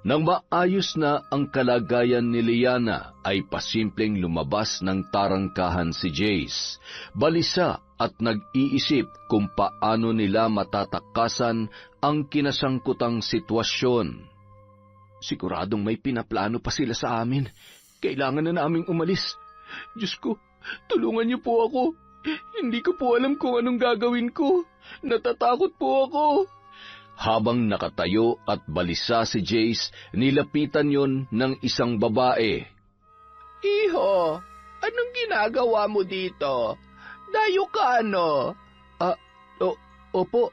Nang maayos na ang kalagayan ni Liana, ay pasimpleng lumabas ng tarangkahan si Jace. Balisa at nag-iisip kung paano nila matatakasan ang kinasangkutang sitwasyon. Siguradong may pinaplano pa sila sa amin. Kailangan na naming umalis. Diyos ko, tulungan niyo po ako. Hindi ko po alam kung anong gagawin ko. Natatakot po ako. Habang nakatayo at balisa si Jace, nilapitan yon ng isang babae. Iho, anong ginagawa mo dito? Dayo ka ano? Opo,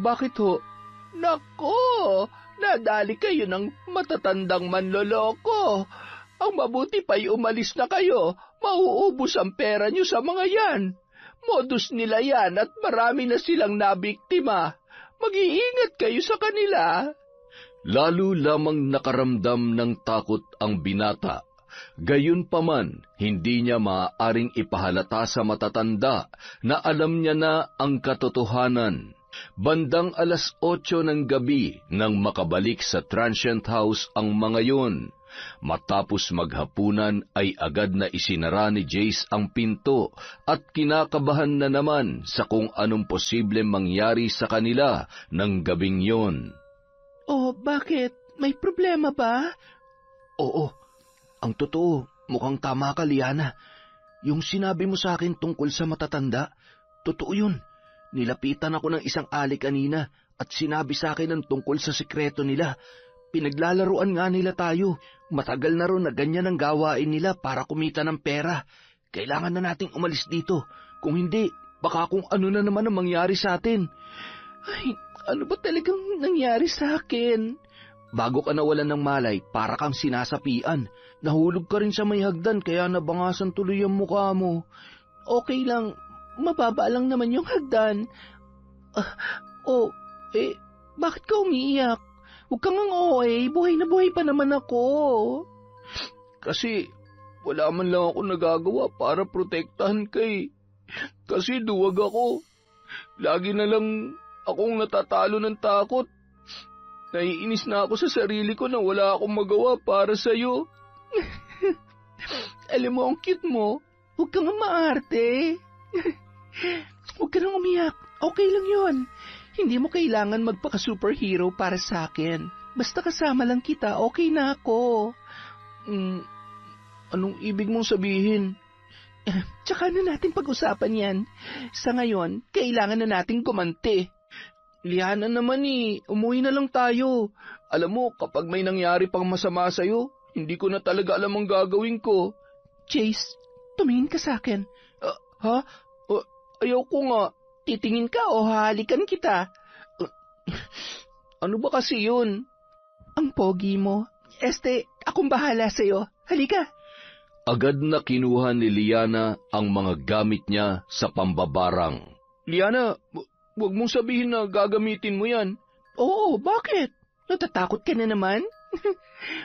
bakit ho? Nako, nadali kayo ng matatandang manloloko. Ang mabuti pa'y umalis na kayo, mauubos ang pera nyo sa mga yan. Modus nila yan at marami na silang nabiktima. Mag-iingat kayo sa kanila. Lalo lamang nakaramdam ng takot ang binata. Gayunpaman, hindi niya maaaring ipahalata sa matatanda na alam niya na ang katotohanan. Bandang 8:00 ng gabi nang makabalik sa transient house ang mga yun. Matapos maghapunan ay agad na isinara ni Jace ang pinto at kinakabahan na naman sa kung anong posible mangyari sa kanila ng gabing yon. Oh, bakit? May problema ba? Oo, ang totoo, mukhang tama ka, Liana. Yung sinabi mo sa akin tungkol sa matatanda, totoo yun. Nilapitan ako ng isang ali kanina at sinabi sa akin ang tungkol sa sikreto nila. Pinaglalaruan nga nila tayo. Matagal na ron na ganyan ang gawain nila para kumita ng pera. Kailangan na nating umalis dito. Kung hindi, baka kung ano na naman ang mangyari sa atin. Ay, ano ba talagang nangyari sa akin? Bago ka nawalan ng malay, para kang sinasapian. Nahulog ka rin sa may hagdan kaya nabangasan tuloy ang mukha mo. Okay lang, mababa lang naman yung hagdan. Bakit ka umiiyak? Huwag kang buhay na buhay pa naman ako. Kasi wala man lang ako nagagawa para protektahan kay. Kasi duwag ako. Lagi na lang akong natatalo ng takot. Naiinis na ako sa sarili ko na wala akong magawa para sa'yo. Alam mo, ang cute mo. Huwag kang maarte. Huwag ka nang umiyak. Okay lang yon. Hindi mo kailangan magpaka-superhero para sa akin. Basta kasama lang kita, okay na ako. Anong ibig mong sabihin? Tsaka na natin pag-usapan yan. Sa ngayon, kailangan na nating gumanti. Liana naman umuwi na lang tayo. Alam mo, kapag may nangyari pang masama sa'yo, hindi ko na talaga alam ang gagawin ko. Jace, tumingin ka sa akin. Ha? Ayaw ko nga. Titingin ka o hahalikan kita? Ano ba kasi yun? Ang pogi mo. Akong bahala sa'yo. Halika. Agad na kinuha ni Liana ang mga gamit niya sa pambabarang. Liana, huwag mong sabihin na gagamitin mo yan. Oo, bakit? Natatakot ka na naman?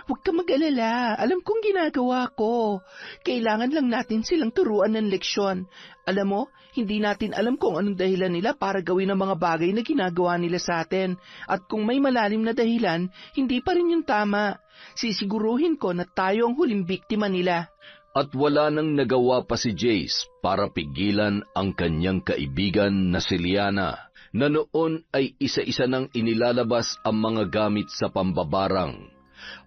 Huwag ka mag-alala. Alam kong ginagawa ko. Kailangan lang natin silang turuan ng leksyon. Alam mo, hindi natin alam kung anong dahilan nila para gawin ang mga bagay na ginagawa nila sa atin. At kung may malalim na dahilan, hindi pa rin yung tama. Sisiguruhin ko na tayo ang huling biktima nila. At wala nang nagawa pa si Jace para pigilan ang kanyang kaibigan na si Liana, na noon ay isa-isa nang inilalabas ang mga gamit sa pambabarang.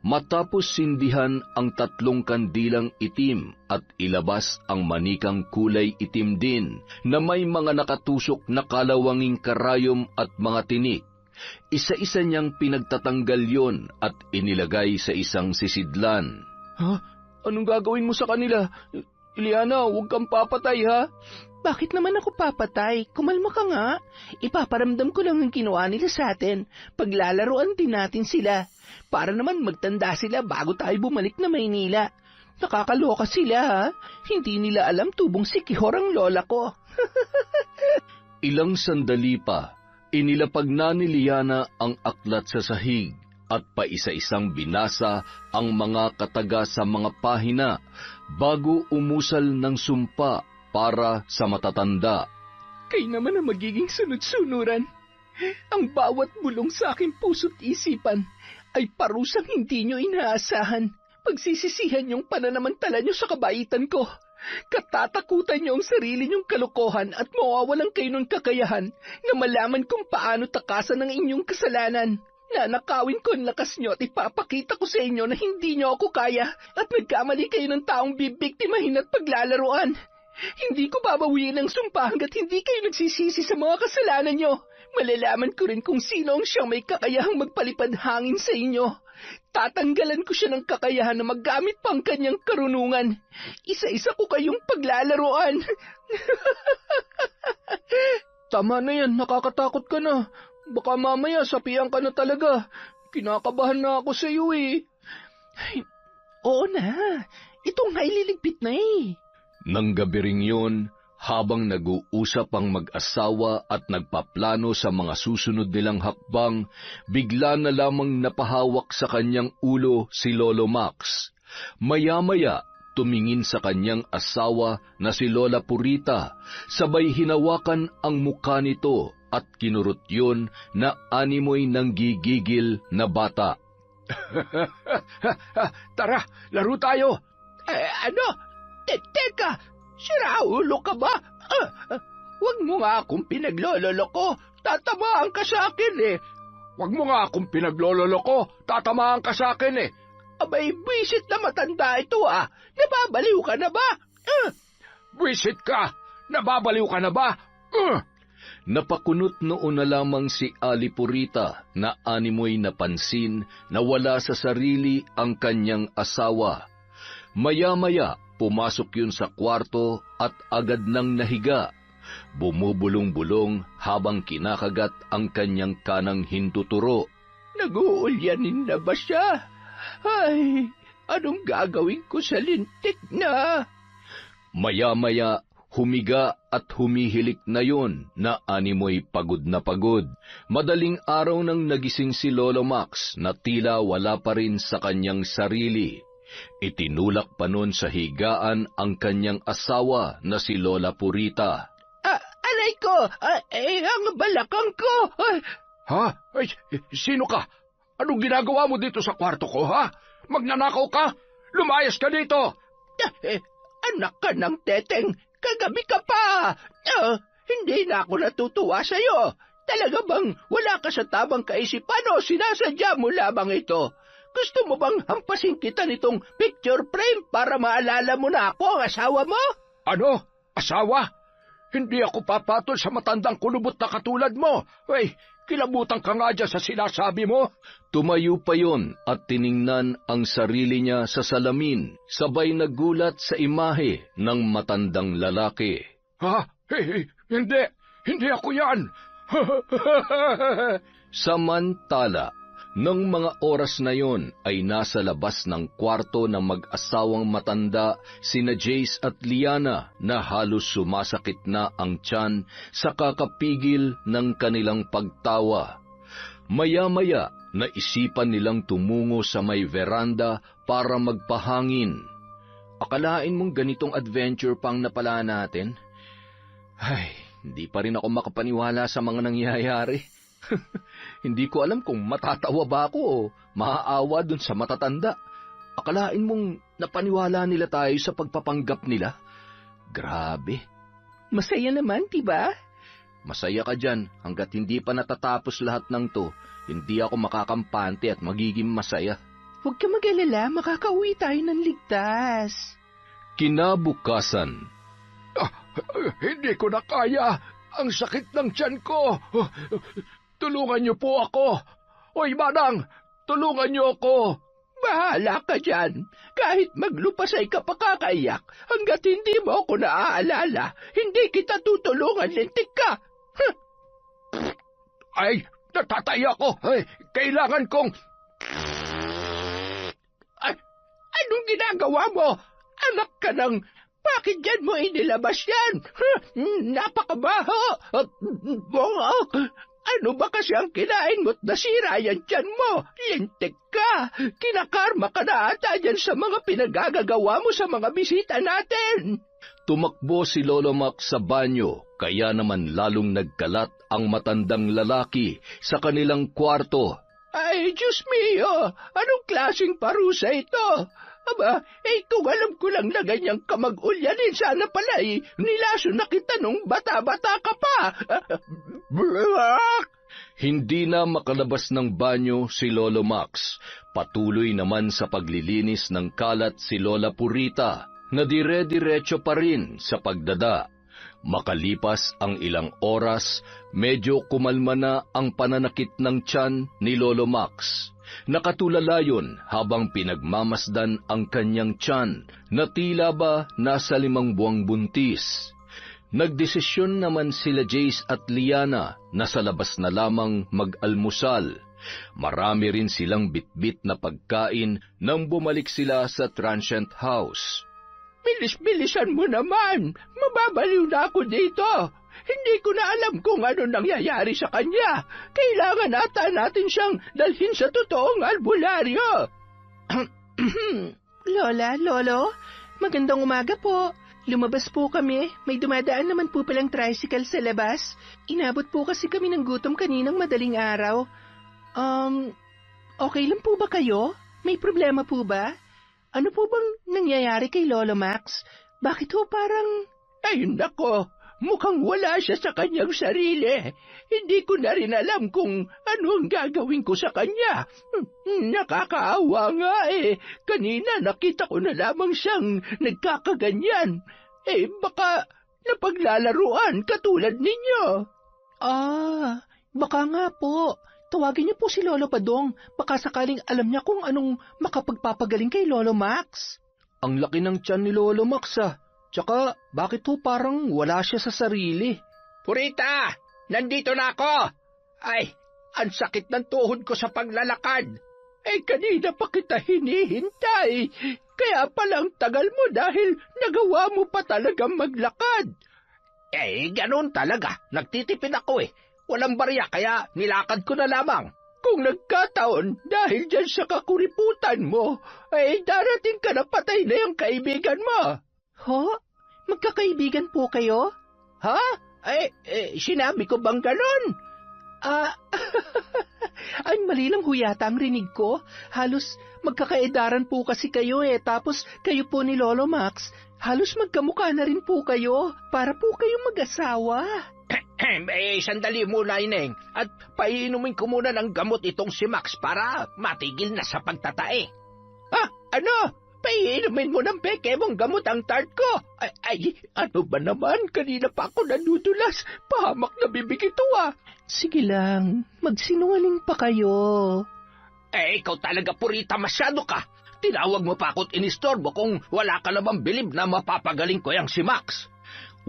Matapos sindihan ang 3 kandilang itim at ilabas ang manikang kulay itim din na may mga nakatusok na kalawanging karayom at mga tinik, isa-isa niyang pinagtatanggal yon at inilagay sa isang sisidlan. Ha? Anong gagawin mo sa kanila? Liana, huwag kang papatay, ha? Bakit naman ako papatay? Kumalma ka nga. Ipaparamdam ko lang ang ginawa nila sa atin. Paglalaroan din natin sila. Para naman magtanda sila bago tayo bumalik na Maynila. Nakakaloka sila, ha? Hindi nila alam tubong si Kihor ang lola ko. Ilang sandali pa, inilapag na ni Liana ang aklat sa sahig at paisa-isang binasa ang mga kataga sa mga pahina bago umusal ng sumpa para sa matatanda. Kayo naman ang magiging sunod-sunuran. Ang bawat bulong sa aking puso't isipan ay parusang hindi nyo inaasahan. Pagsisisihan yung pananamantala nyo sa kabaitan ko. Katatakutan nyo ang sarili nyong kalokohan at mawawalan kayo ng kakayahan na malaman kung paano takasan ang inyong kasalanan. Nanakawin ko ang lakas nyo at ipapakita ko sa inyo na hindi nyo ako kaya at nagkamali kayo ng taong bibiktimahin at paglalaruan. Hindi ko babawiin ang sumpa hanggat hindi kayo nagsisisi sa mga kasalanan nyo. Malalaman ko rin kung sino ang siyang may kakayahang magpalipad hangin sa inyo. Tatanggalan ko siya ng kakayahan na maggamit pang kanyang karunungan. Isa-isa ko kayong paglalaruan. Tama na yan, nakakatakot ka na. Baka mamaya sapian ka na talaga. Kinakabahan na ako sa iyo eh. Ay, oo na, ito nga ililigpit na eh. Nang gabi ring yun, habang nag-uusap ang mag-asawa at nagpaplano sa mga susunod nilang hakbang, bigla na lamang napahawak sa kanyang ulo si Lolo Max. Maya-maya, tumingin sa kanyang asawa na si Lola Purita, sabay hinawakan ang mukha nito at kinurot yun na animoy ng gigigil na bata. Tara, laro tayo! Ano? Teka, siraulo ka ba? Huwag mo nga akong pinaglololoko. Tatamaan ka sa akin eh. Huwag mo nga akong pinaglololoko. Tatamaan ka sa akin eh. Abay, buwisit na matanda ito ah. Nababaliw ka na ba? Buwisit ka! Nababaliw ka na ba? Napakunot noon na lamang si Ali Purita na animoy napansin na wala sa sarili ang kanyang asawa. Maya-maya, pumasok yun sa kwarto at agad nang nahiga. Bumubulong-bulong habang kinakagat ang kanyang kanang hintuturo. Nag-uulyanin na ba siya? Ay, anong gagawin ko sa lintik na? Maya-maya, humiga at humihilik na yon na animoy pagod na pagod. Madaling araw nang nagising si Lolo Max na tila wala pa rin sa kanyang sarili. Itinulak pa nun sa higaan ang kanyang asawa na si Lola Purita. Alay ko! Ang balakang ko! Ha? Ay, sino ka? Anong ginagawa mo dito sa kwarto ko, ha? Magnanakaw ka? Lumayas ka dito! Anak ka ng teteng! Kagabi ka pa! Hindi na ako natutuwa sa'yo. Talaga bang wala ka sa tamang kaisipan o sinasadya mo lamang ito? Gusto mo bang hampasin kita nitong picture frame para maalala mo na ako ang asawa mo? Ano? Asawa? Hindi ako papatol sa matandang kulubot na katulad mo. Ay, kilabutan ka nga dyan sa sinasabi mo. Tumayo pa yon at tiningnan ang sarili niya sa salamin, sabay nagulat sa imahe ng matandang lalaki. Ha? Hindi ako yan. Samantala, nang mga oras na yon ay nasa labas ng kwarto ng mag-asawang matanda sina Jace at Liana na halos sumasakit na ang tiyan sa kakapigil ng kanilang pagtawa. Maya-maya Naisipan nilang tumungo sa may veranda para magpahangin. Akalain mong ganitong adventure pang napala natin? Ay, hindi pa rin ako makapaniwala sa mga nangyayari. Hindi ko alam kung matatawa ba ako o maaawa dun sa matatanda. Akalain mong napaniwala nila tayo sa pagpapanggap nila? Grabe. Masaya naman, diba? Masaya ka dyan hanggat hindi pa natatapos lahat ng to. Hindi ako makakampante at magiging masaya. Huwag ka mag-alala, makakauwi tayo ng ligtas. Kinabukasan. Hindi ko na kaya. Ang sakit ng tiyan ko. Tulungan niyo po ako. Hoy, Manang, tulungan niyo ako. Bahala ka dyan. Kahit maglupasay ka pa kakaiyak, hanggat hindi mo ako naaalala, hindi kita tutulungan, lintik ka. Ay, natatay ako. Ay, kailangan kong... Ay, anong ginagawa mo? Anak ka ng... Bakit dyan mo inilabas yan? Napakabaho! Ano ba kasi ang kinain mo't nasira yan dyan mo? Lintik ka! Kinakarma ka na ata dyan sa mga pinagagagawa mo sa mga bisita natin! Tumakbo si Lolo Max sa banyo, kaya naman lalong nagkalat ang matandang lalaki sa kanilang kwarto. Ay, Diyos mio! Anong klaseng parusa ito? Aba, kung alam ko lang na ganyang kamag-ulyanin, sana pala nilaso na kita nung bata-bata ka pa. Hindi na makalabas ng banyo si Lolo Max. Patuloy naman sa paglilinis ng kalat si Lola Purita, na dire-diretso pa rin sa pagdada. Makalipas ang ilang oras, medyo kumalma na ang pananakit ng tiyan ni Lolo Max. Nakatulala yun habang pinagmamasdan ang kanyang tiyan na tila ba nasa 5 buwang buntis. Nagdesisyon naman sila Jace at Liana na sa labas na lamang mag-almusal. Marami rin silang bitbit na pagkain nang bumalik sila sa transient house. Bilis-bilisan mo naman! Mababaliw na ako dito! Hindi ko na alam kung ano nangyayari sa kanya. Kailangan ata natin siyang dalhin sa totoong albularyo. Lola, Lolo, magandang umaga po. Lumabas po kami. May dumadaan naman po palang tricycle sa labas. Inabot po kasi kami ng gutom kaninang madaling araw. Okay lang po ba kayo? May problema po ba? Ano po bang nangyayari kay Lolo Max? Bakit ho parang... Ay, nako! Mukhang wala siya sa kanyang sarili. Hindi ko na rin alam kung ano ang gagawin ko sa kanya. Nakakaawa nga Kanina nakita ko na lamang siyang nagkakaganyan. Baka napaglalaruan katulad ninyo. Baka nga po. Tawagin niyo po si Lolo Badong. Baka sakaling alam niya kung anong makapagpapagaling kay Lolo Max. Ang laki ng tiyan ni Lolo Max Tsaka, bakit ho parang wala siya sa sarili? Purita! Nandito na ako! Ay, ang sakit ng tuhod ko sa paglalakad. Kanina pa kita hinihintay. Kaya palang tagal mo dahil nagawa mo pa talagang maglakad. Ganun talaga. Nagtitipid ako Walang barya kaya nilakad ko na lamang. Kung nagkataon, dahil dyan sa kakuriputan mo, darating ka na patay na yung kaibigan mo. Ho? Magkakaibigan po kayo? Ha? Sinabi ko bang ganon? Ay, mali lang ho yata ang rinig ko. Halos magkakaedaran po kasi kayo tapos kayo po ni Lolo Max. Halos magkamukha na rin po kayo. Para po kayong mag-asawa. Sandali muna, Ineng. At paiinumin ko muna ng gamot itong si Max para matigil na sa pagtatae. Ano? Paiinumin mo ng peke mong gamot ang tart ko. Ano ba naman? Kanina pa ako nadudulas. Pahamak na bibig ito Sige lang, magsinungaling pa kayo. Ikaw talaga Purita, masyado ka. Tinawag mo pa ako't inistorbo kung wala ka namang bilib na mapapagaling ko yang si Max.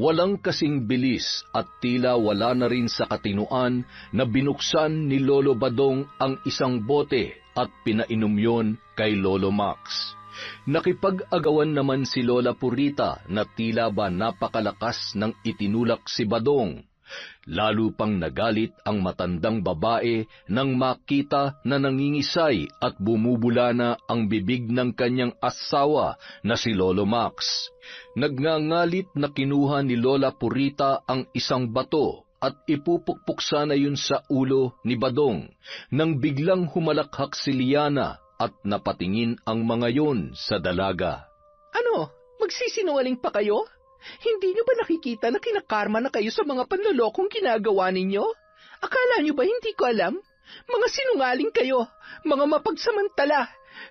Walang kasing bilis at tila wala na rin sa katinuan na binuksan ni Lolo Badong ang isang bote at pinainom yon kay Lolo Max. Nakipag-agawan naman si Lola Purita na tila ba napakalakas ng itinulak si Badong. Lalo pang nagalit ang matandang babae nang makita na nangingisay at bumubula na ang bibig ng kanyang asawa na si Lolo Max. Nagngangalit na kinuha ni Lola Purita ang isang bato at ipupukpok sana yun sa ulo ni Badong nang biglang humalakhak si Liana at napatingin ang mga yun sa dalaga. Ano? Magsisinungaling pa kayo? Hindi niyo ba nakikita na kinakarma na kayo sa mga panlolokong ginagawa ninyo? Akala niyo ba hindi ko alam? Mga sinungaling kayo, mga mapagsamantala.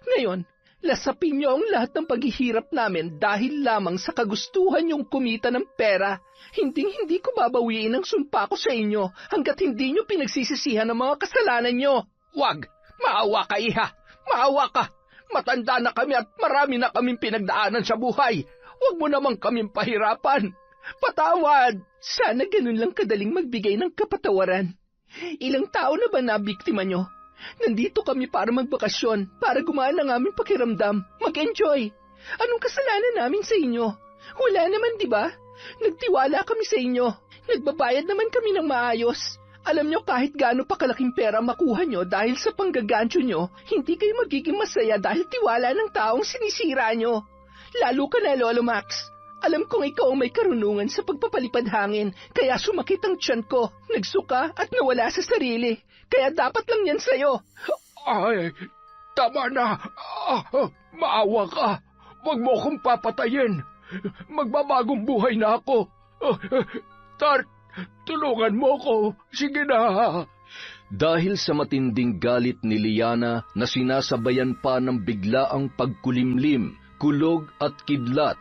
Ngayon, lasapin niyo ang lahat ng paghihirap namin dahil lamang sa kagustuhan niyong kumita ng pera. Hindi ko babawiin ang sumpa ko sa inyo hanggat hindi niyo pinagsisisihan ang mga kasalanan niyo. Wag! Maawa ka, iha! Maawa ka! Matanda na kami at marami na kaming pinagdaanan sa buhay. Huwag mo naman kaming pahirapan. Patawad! Sana ganun lang kadaling magbigay ng kapatawaran. Ilang tao na ba nabiktima nyo? Nandito kami para magbakasyon, para gumaan ang aming pakiramdam, mag-enjoy. Anong kasalanan namin sa inyo? Wala naman, di ba? Nagtiwala kami sa inyo. Nagbabayad naman kami ng maayos. Alam nyo kahit gaano pa kalaking pera makuha nyo dahil sa panggagancho nyo, hindi kayo magiging masaya dahil tiwala ng taong sinisira nyo. Lalo ka na, Lolo Max. Alam kong ikaw ang may karunungan sa pagpapalipad hangin, kaya sumakit ang tiyan ko, nagsuka at nawala sa sarili. Kaya dapat lang yan sa'yo. Ay, tama na. Maawa ka. Huwag mo akong papatayin. Magbabagong buhay na ako. Tart, tulungan mo ko. Sige na. Dahil sa matinding galit ni Liana na sinasabayan pa ng biglaang pagkulimlim, kulog at kidlat,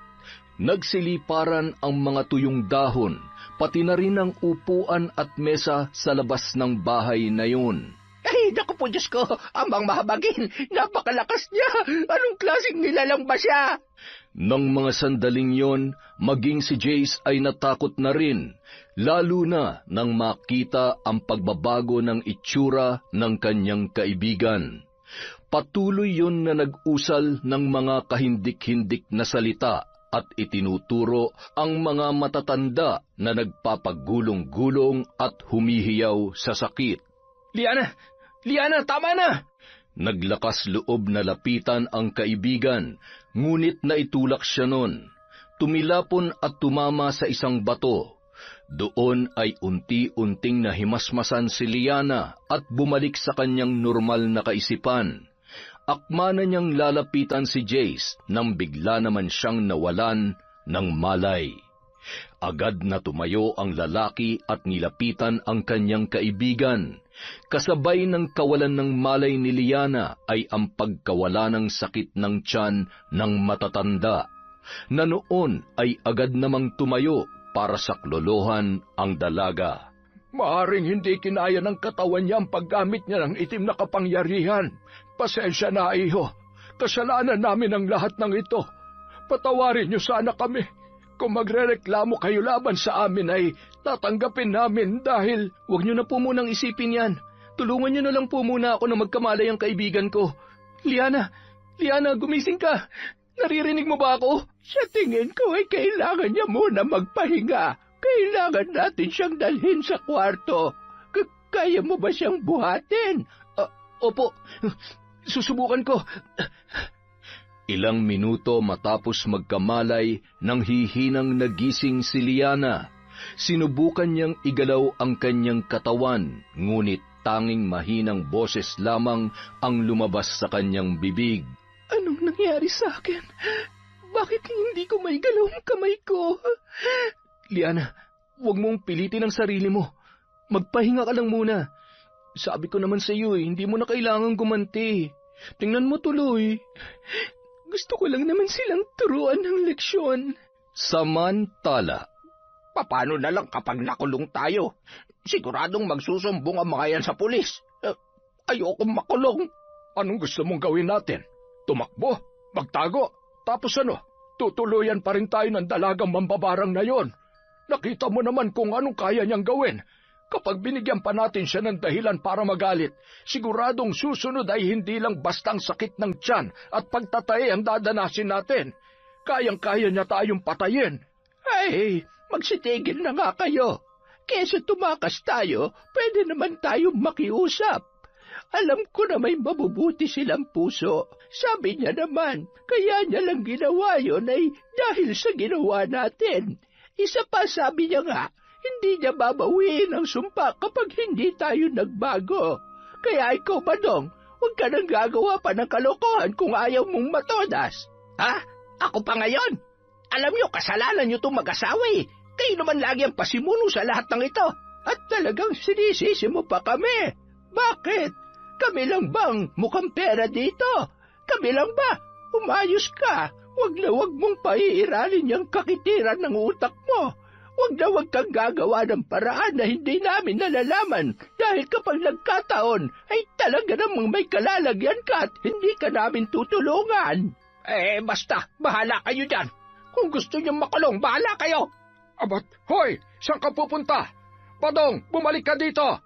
nagsiliparan ang mga tuyong dahon, pati na rin ang upuan at mesa sa labas ng bahay na yun. Ay, naku po, Diyos ko, amang mahabagin, napakalakas niya. Anong klaseng nilalang ba siya? Nang mga sandaling yon, maging si Jace ay natakot na rin, lalo na nang makita ang pagbabago ng itsura ng kanyang kaibigan. Patuloy yon na nag-usal ng mga kahindik-hindik na salita at itinuturo ang mga matatanda na nagpapagulong-gulong at humihiyaw sa sakit. Liana, tama na! Naglakas loob na lapitan ang kaibigan, ngunit naitulak siya nun. Tumilapon at tumama sa isang bato. Doon ay unti-unting nahimasmasan si Liana at bumalik sa kanyang normal na kaisipan. Akma na niyang lalapitan si Jace nang bigla naman siyang nawalan ng malay. Agad na tumayo ang lalaki at nilapitan ang kanyang kaibigan. Kasabay ng kawalan ng malay ni Liana ay ang pagkawala ng sakit ng tiyan ng matatanda, na noon ay agad namang tumayo para saklolohan ang dalaga. Maaring hindi kinaya ng katawan niya ang paggamit niya ng itim na kapangyarihan. Pasensya na, iho. Kasalanan namin ang lahat ng ito. Patawarin niyo sana kami. Kung magrereklamo kayo laban sa amin ay tatanggapin namin dahil... Huwag niyo na po munang isipin yan. Tulungan niyo na lang po muna ako na magkamalay ang kaibigan ko. Liana, gumising ka. Naririnig mo ba ako? Sa tingin ko ay kailangan niya muna magpahinga. Kailangan natin siyang dalhin sa kwarto. Kaya mo ba siyang buhatin? Opo, susubukan ko. Ilang minuto matapos magkamalay nang hihinang nagising si Liana. Sinubukan niyang igalaw ang kanyang katawan, ngunit tanging mahinang boses lamang ang lumabas sa kanyang bibig. Anong nangyari sa akin? Bakit hindi ko maigalaw ang kamay ko? Liana, huwag mong pilitin ang sarili mo. Magpahinga ka lang muna. Sabi ko naman sa iyo, hindi mo na kailangang gumanti. Tingnan mo tuloy. Gusto ko lang naman silang turuan ng leksyon. Samantala, paano na lang kapag nakulong tayo? Siguradong magsusumbong ang mga yan sa pulis. Ayokong makulong. Anong gusto mong gawin natin? Tumakbo? Magtago? Tapos ano? Tutuluyan pa rin tayo ng dalagang mambabarang na yon. Nakita mo naman kung anong kaya niyang gawin. Kapag binigyan pa natin siya ng dahilan para magalit, siguradong susunod ay hindi lang bastang sakit ng tiyan at pagtatay ang dadanasin natin. Kayang-kaya niya tayong patayin. Ay, magsitigil na nga kayo. Kesa tumakas tayo, pwede naman tayong makiusap. Alam ko na may mabubuti silang puso. Sabi niya naman, kaya niya lang ginawa yun ay dahil sa ginawa natin. Isa pa sabi niya nga, hindi niya babawiin ang sumpa kapag hindi tayo nagbago. Kaya ikaw, Badong, huwag ka nang gagawa pa ng kalokohan kung ayaw mong matodas. Ha? Ako pa ngayon? Alam niyo, kasalanan niyo itong mag-asawa eh. Kayo naman lagi ang pasimuno sa lahat ng ito. At talagang sinisisi mo pa kami. Bakit? Kami lang bang mukhang pera dito? Kami lang ba? Umayos ka. Huwag na huwag mong paiiralin yung kakitiran ng utak mo. Huwag na huwag kang gagawa ng paraan na hindi namin nalalaman dahil kapag nagkataon ay talaga namang may kalalagyan ka at hindi ka namin tutulungan. Basta, bahala kayo dyan. Kung gusto niyong makulong, bahala kayo. Abat, hoy! Saan ka pupunta? Badong, bumalik ka dito!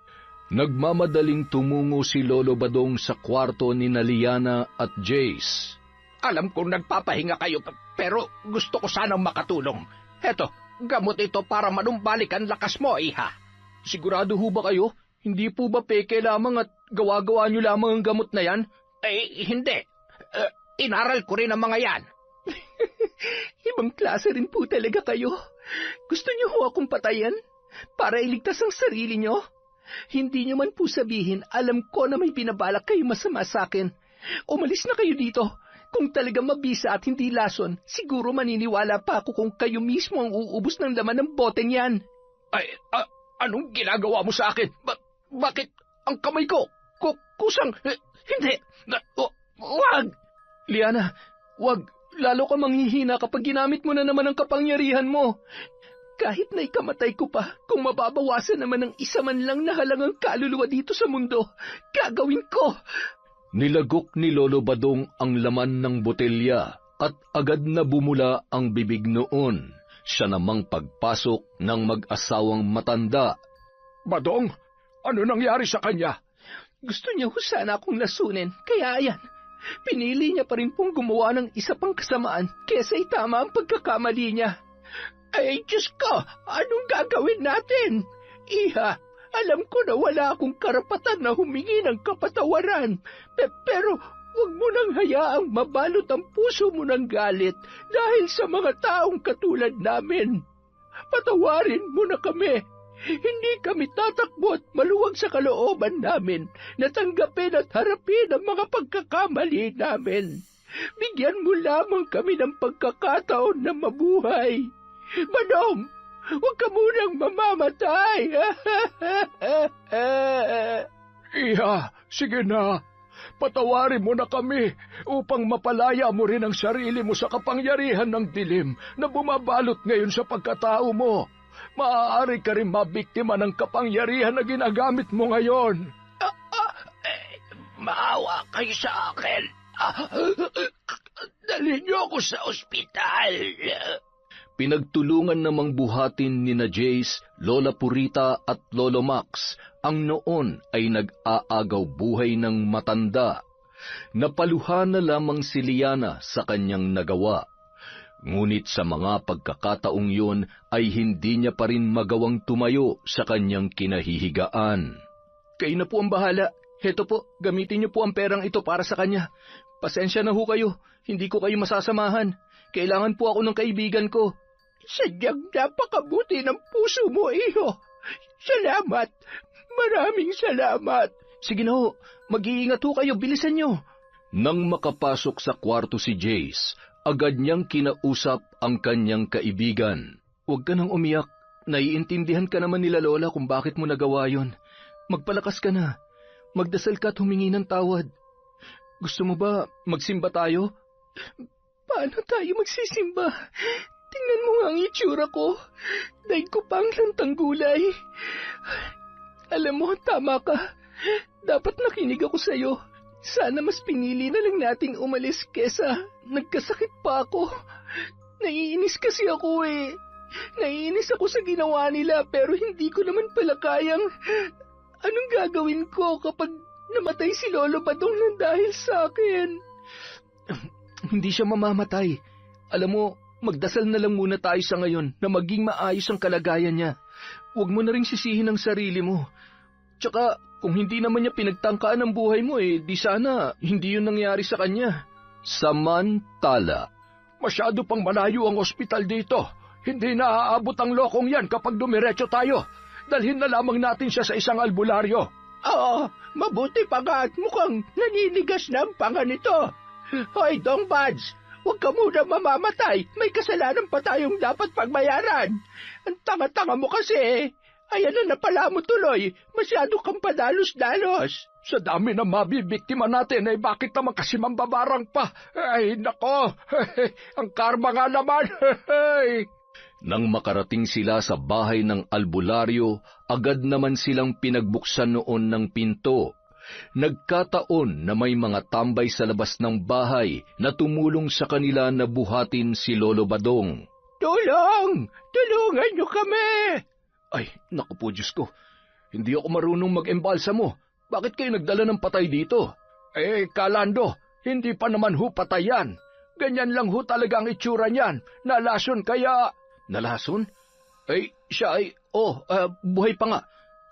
Nagmamadaling tumungo si Lolo Badong sa kwarto ni Liana at Jace. Alam kong nagpapahinga kayo, pero gusto ko sanang makatulong. Heto, gamot ito para manumbalik ang lakas mo, iha. Sigurado ho ba kayo? Hindi po ba peke lamang at gawa-gawa niyo lamang ang gamot na yan? Hindi. Inaral ko rin ang mga yan. Ibang klase rin po talaga kayo. Gusto niyo ho akong patayan? Para iligtas ang sarili niyo? Hindi niyo man po sabihin, alam ko na may binabalak kayo masama sa akin. Umalis na kayo dito. Kung talagang mabisa at hindi lason, siguro maniniwala pa ako kung kayo mismo ang uubos ng laman ng boteng yan. Anong ginagawa mo sa akin? Bakit ang kamay ko? Kusang... Hindi! Wag! Liana, wag. Lalo ka manghihina kapag ginamit mo na naman ang kapangyarihan mo. Kahit na ikamatay ko pa, kung mababawasan naman ng isa man lang na halangang kaluluwa dito sa mundo, gagawin ko. Nilagok ni Lolo Badong ang laman ng botelya at agad na bumula ang bibig noon. Siya namang pagpasok ng mag-asawang matanda. Badong, ano nangyari sa kanya? Gusto niya ho sana akong lasunin, kaya ayan. Pinili niya pa rin pong gumawa ng isa pang kasamaan kesa itama ang pagkakamali niya. Ay, Diyos ko! Anong gagawin natin? Iha, alam ko na wala akong karapatan na humingi ng kapatawaran. Pero huwag mo nang hayaang mabalot ang puso mo ng galit dahil sa mga taong katulad namin. Patawarin mo na kami. Hindi kami tatakbo at maluwag sa kalooban namin na tanggapin at harapin ang mga pagkakamali namin. Bigyan mo lamang kami ng pagkakataon na mabuhay. Badong, huwag ka munang mamamatay. Iha, sige na. Patawarin mo na kami upang mapalaya mo rin ang sarili mo sa kapangyarihan ng dilim na bumabalot ngayon sa pagkatao mo. Maaari ka rin mabiktima ng kapangyarihan na ginagamit mo ngayon. Maawa kayo sa akin. Dalhin niyo ako sa ospital. Pinagtulungan namang buhatin ni na Jace, Lola Purita at Lolo Max ang noon ay nag-aagaw buhay ng matanda. Napaluhan na lamang si Liana sa kanyang nagawa. Ngunit sa mga pagkakataong yun ay hindi niya pa rin magawang tumayo sa kanyang kinahihigaan. Kayo na po ang bahala. Heto po, gamitin niyo po ang perang ito para sa kanya. Pasensya na ho kayo, hindi ko kayo masasamahan. Kailangan po ako ng kaibigan ko. Sadyang napakabuti ng puso mo, iho. Salamat. Maraming salamat. Sige na ho, mag-iingat ho kayo, bilisan niyo. Nang makapasok sa kwarto si Jace, agad niyang kinausap ang kanyang kaibigan. Huwag ka nang umiyak. Naiintindihan ka naman nila Lola kung bakit mo nagawa yon. Magpalakas ka na. Magdasal ka at humingi ng tawad. Gusto mo ba magsimba tayo? Paano tayo magsisimba? Tingnan mo nga ang itsura ko. Daig ko pang lantang gulay. Alam mo, tama ka. Dapat nakinig ako sa'yo. Sana mas pinili na lang nating umalis kesa nagkasakit pa ako. Naiinis kasi ako eh. Naiinis ako sa ginawa nila pero hindi ko naman pala kayang... Anong gagawin ko kapag namatay si Lolo Badong nang dahil sa akin? Hindi siya mamamatay. Alam mo, magdasal na lang muna tayo sa ngayon na maging maayos ang kalagayan niya. huwag mo na ring sisihin ang sarili mo. Tsaka, kung hindi naman niya pinagtangkaan ang buhay mo, di sana hindi yun nangyari sa kanya. Samantala, Masyado pang malayo ang ospital dito. Hindi na aabot ang lokong yan kapag dumiretso tayo. Dalhin na lamang natin siya sa isang albularyo. Oo, mabuti pa nga at mukhang naninigas na ang panga nito. Hoy, Dong Buds, huwag ka muna mamamatay. May kasalanan pa tayong dapat pagbayaran. Ang tanga-tanga mo kasi. Ayan na napala mo tuloy. Masyado kang padalos-dalos. Sa dami na mabibiktima natin, bakit naman kasi mambabarang pa? Ay, nako! Ang karma nga naman! nang makarating sila sa bahay ng albularyo, agad naman silang pinagbuksan noon ng pinto. Nagkataon na may mga tambay sa labas ng bahay na tumulong sa kanila na buhatin si Lolo Badong. Tulong! Tulungan niyo kami! Ay, naku po, Diyos ko. Hindi ako marunong mag-embalsa mo. Bakit kayo nagdala ng patay dito? Kalando, hindi pa naman ho patay yan. Ganyan lang ho talaga ang itsura niyan. Nalason kaya... Nalason? Buhay pa nga.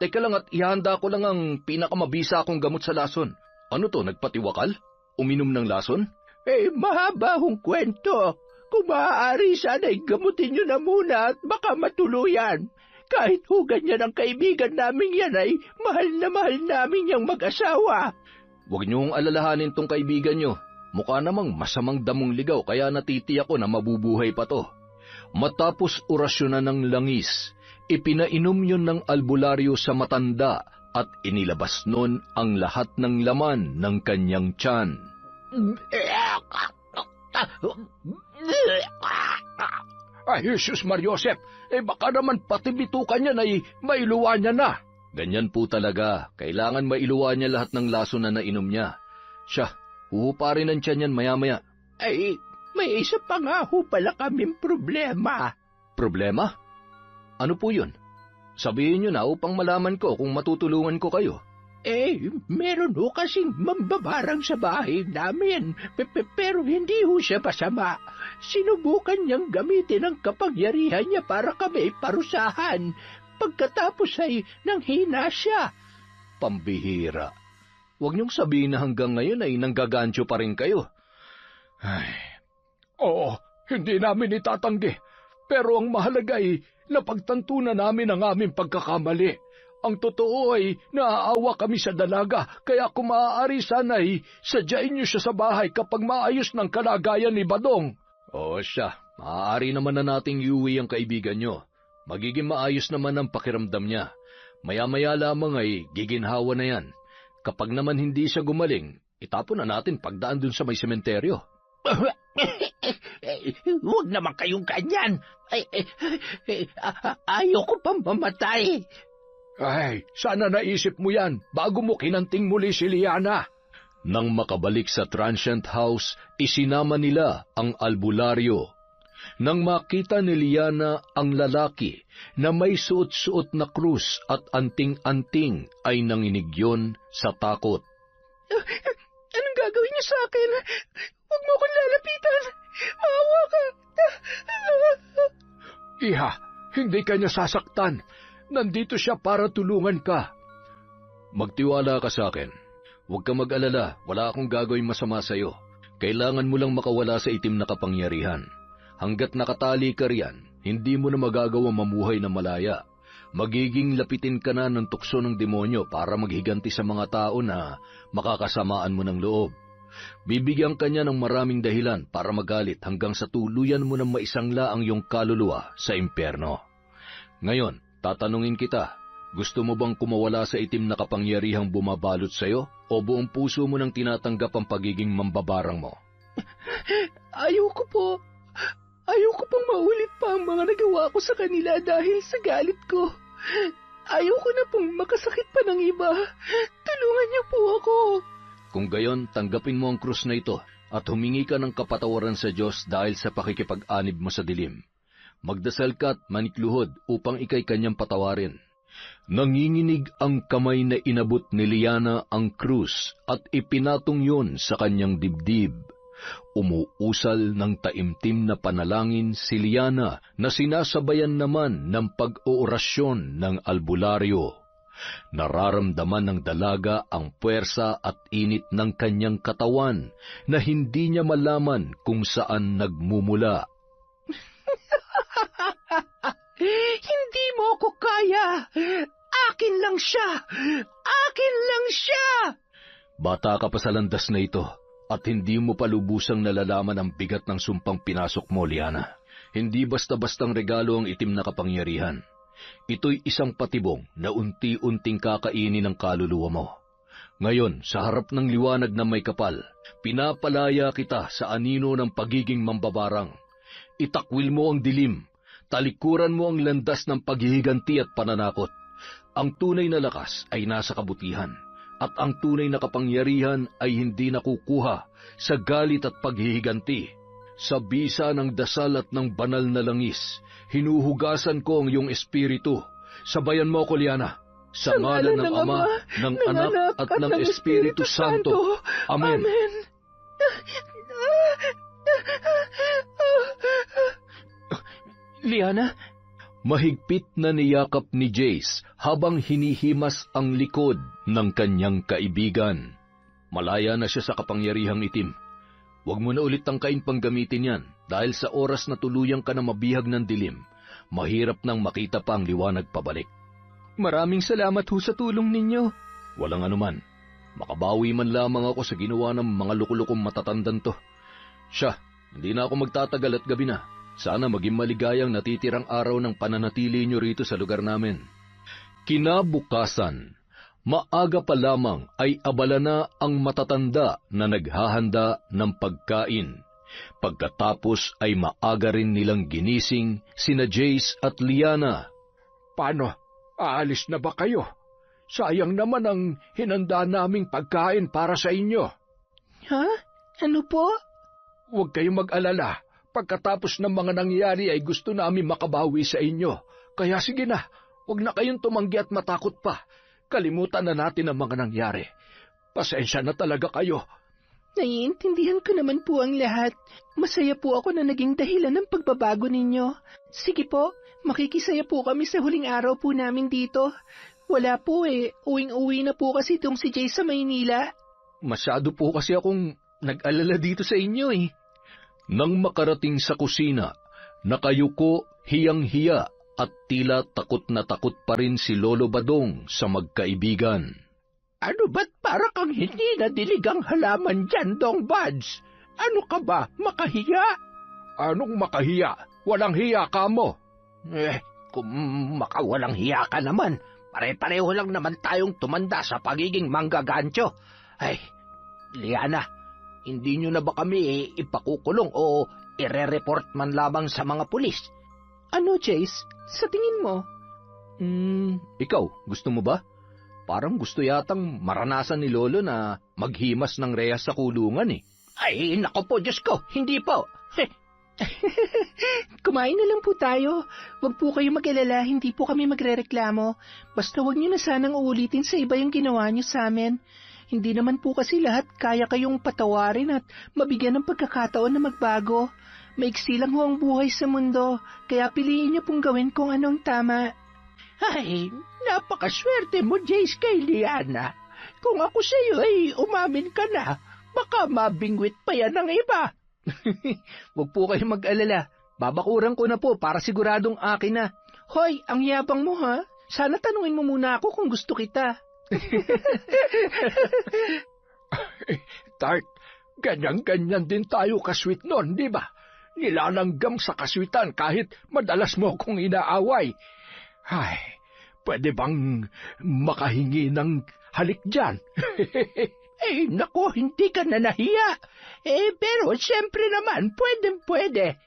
Teka lang at ihanda ko lang ang pinakamabisa akong gamot sa lason. Ano to, nagpatiwakal? Uminom ng lason? Mahaba hong kwento. Kung maaari sana'y gamutin niyo na muna at baka matuluyan. Kahit ho ganyan ang kaibigan namin yan ay mahal namin yung mag-asawa. Huwag niyong alalahanin tong kaibigan niyo. Mukha namang masamang damong ligaw kaya natitiyak ko na mabubuhay pa to. Matapos orasyonan ng langis, ipinainom yun ng albularyo sa matanda at inilabas nun ang lahat ng laman ng kanyang tiyan. Ay, Jesus Mariosep, baka naman pati bitukan niya na mailuwa niya na. Ganyan po talaga, kailangan mailuwa niya lahat ng laso na nainom niya. Siya, huhuparin ang tiyan yan maya-maya. May isa pa nga ho pala kaming problema. Problema? Ano po yun? Sabihin niyo na upang malaman ko kung matutulungan ko kayo. Meron ho kasing mambabarang sa bahay namin, pero hindi ho siya masama. Sinubukan niyang gamitin ang kapangyarihan niya para kami parusahan. Pagkatapos ay nanghina siya. Pambihira. Huwag niyong sabihin na hanggang ngayon ay nanggagancho pa rin kayo. Oo, hindi namin itatanggi. Pero ang mahalaga ay napagtanto na namin ang aming pagkakamali. Ang totoo ay naaawa kami sa dalaga, kaya kung maaari sana'y sadyain niyo siya sa bahay kapag maayos ng kalagayan ni Badong. Oo siya, maaari naman na nating iuwi ang kaibigan niyo. Magiging maayos naman ang pakiramdam niya. Maya-maya lamang ay giginhawa na yan. Kapag naman hindi siya gumaling, itapon na natin pagdaan dun sa may sementeryo. Huwag naman kayong ganyan. Ayoko pang mamatay. Ay, sana naisip mo yan bago mo kinanting muli si Liana. Nang makabalik sa transient house, isinama nila ang albularyo. Nang makita ni Liana ang lalaki na may suot-suot na krus at anting-anting, ay nanginig yun sa takot. Anong gagawin niyo sa akin? Huwag mo akong lalapitan. Maawa ka. Iha, hindi ka niya sasaktan. Nandito siya para tulungan ka. Magtiwala ka sa akin. Huwag ka mag-alala, wala akong gagawin masama sa'yo. Kailangan mo lang makawala sa itim na kapangyarihan. Hanggat nakatali ka riyan, hindi mo na magagawa mamuhay na malaya. Magiging lapitin ka na ng tukso ng demonyo para maghiganti sa mga tao na makakasamaan mo ng loob. Bibigyan ka niya ng maraming dahilan para magalit hanggang sa tuluyan mo ng maisangla ang iyong kaluluwa sa impyerno. Ngayon, tatanungin kita, gusto mo bang kumawala sa itim na kapangyarihang bumabalot sa'yo o buong puso mo nang tinatanggap ang pagiging mambabarang mo? Ayoko po. Ayoko pang maulit pa ang mga nagawa ko sa kanila dahil sa galit ko. Ayoko na pong makasakit pa ng iba. Tulungan niyo po ako. Kung gayon, tanggapin mo ang krus na ito at humingi ka ng kapatawaran sa Diyos dahil sa pakikipag-anib mo sa dilim. Magdasal ka at manikluhod upang ikay kanyang patawarin. Nanginginig ang kamay na inabot ni Liana ang krus at ipinatong yun sa kanyang dibdib. Umuusal ng taimtim na panalangin si Liana na sinasabayan naman ng pag-oorasyon ng albularyo. Nararamdaman ng dalaga ang puwersa at init ng kanyang katawan na hindi niya malaman kung saan nagmumula. Hindi mo ko kaya! Akin lang siya! Akin lang siya! Bata ka pa sa landas na ito at hindi mo pa lubusang nalalaman ang bigat ng sumpang pinasok mo, Liana. Hindi basta-bastang regalo ang itim na kapangyarihan. Ito'y isang patibong na unti-unting kakainin ng kaluluwa mo. Ngayon, sa harap ng liwanag na may kapal, pinapalaya kita sa anino ng pagiging mambabarang. Itakwil mo ang dilim, talikuran mo ang landas ng paghihiganti at pananakot. Ang tunay na lakas ay nasa kabutihan, at ang tunay na kapangyarihan ay hindi nakukuha sa galit at paghihiganti. Sa bisa ng dasal at ng banal na langis, hinuhugasan ko ang iyong espiritu. Sabayan mo ko, Liana. Sa ngalan ng Ama, ng Anak, at ng Espiritu Santo. Amen. Amen. Liana? Mahigpit na niyakap ni Jace habang hinihimas ang likod ng kanyang kaibigan. Malaya na siya sa kapangyarihang itim. Huwag mo na ulit tangkain pang gamitin yan dahil sa oras na tuluyang ka na mabihag ng dilim, mahirap nang makita pa ang liwanag pabalik. Maraming salamat ho sa tulong ninyo. Walang anuman. Makabawi man lamang ako sa ginawa ng mga lukulukong matatandang to. Siya, hindi na ako magtatagal at gabi na. Sana maging maligayang natitirang araw ng pananatili nyo rito sa lugar namin. Kinabukasan, maaga pa lamang ay abala na ang matatanda na naghahanda ng pagkain. Pagkatapos ay maaga rin nilang ginising sina Jace at Liana. Paano? Aalis na ba kayo? Sayang naman ang hinanda naming pagkain para sa inyo. Ha? Ano po? Huwag kayong mag-alala. Pagkatapos ng mga nangyari ay gusto namin makabawi sa inyo. Kaya sige na, huwag na kayong tumanggi at matakot pa. Kalimutan na natin ang mga nangyari. Pasensya na talaga kayo. Naiintindihan ko naman po ang lahat. Masaya po ako na naging dahilan ng pagbabago ninyo. Sige po, makikisaya po kami sa huling araw po namin dito. Wala po uwing-uwi na po kasi itong si Jay sa Maynila. Masyado po kasi akong nag-alala dito sa inyo eh. Nang makarating sa kusina, nakayuko, hiyang-hiya at tila takot na takot pa rin si Lolo Badong sa magkaibigan. Ano ba't para kang hindi nadilig ang halaman dyan, Dong Buds? Ano ka ba, makahiya? Anong makahiya? Walang hiya ka mo. Kung makawalang hiya ka naman, pare-pareho lang naman tayong tumanda sa pagiging manggagancho. Ay, Liana, hindi nyo na ba kami ipakukulong o ire-report man lamang sa mga pulis? Ano, Jace? Sa tingin mo? Ikaw, gusto mo ba? Parang gusto yatang maranasan ni Lolo na maghimas ng rehas sa kulungan eh. Ay, nako po, Diyos ko, hindi po. Kumain na lang po tayo. Huwag po kayo mag-alala, hindi po kami magrereklamo. Basta huwag niyo na sanang uulitin sa iba yung ginawa niyo sa amin. Hindi naman po kasi lahat kaya kayong patawarin at mabigyan ng pagkakataon na magbago. Maiksi lang ho ang buhay sa mundo, kaya piliin niyo pong gawin kung anong tama. Ay, napakaswerte mo, Jace, kay Liana. Kung ako sa iyo ay umamin ka na, baka mabingwit pa yan ng iba. Huwag po kayo mag-alala. Babakuran ko na po para siguradong akin na. Hoy, ang yabang mo ha. Sana tanungin mo muna ako kung gusto kita. Tart, ganyan-ganyan din tayo kasweet nun, di ba? Nilalanggam sa kaswitan kahit madalas mo akong inaaway. Ay, pwede bang makahingi ng halik dyan? Naku, hindi ka na nahiya. Pero siyempre naman, pwede.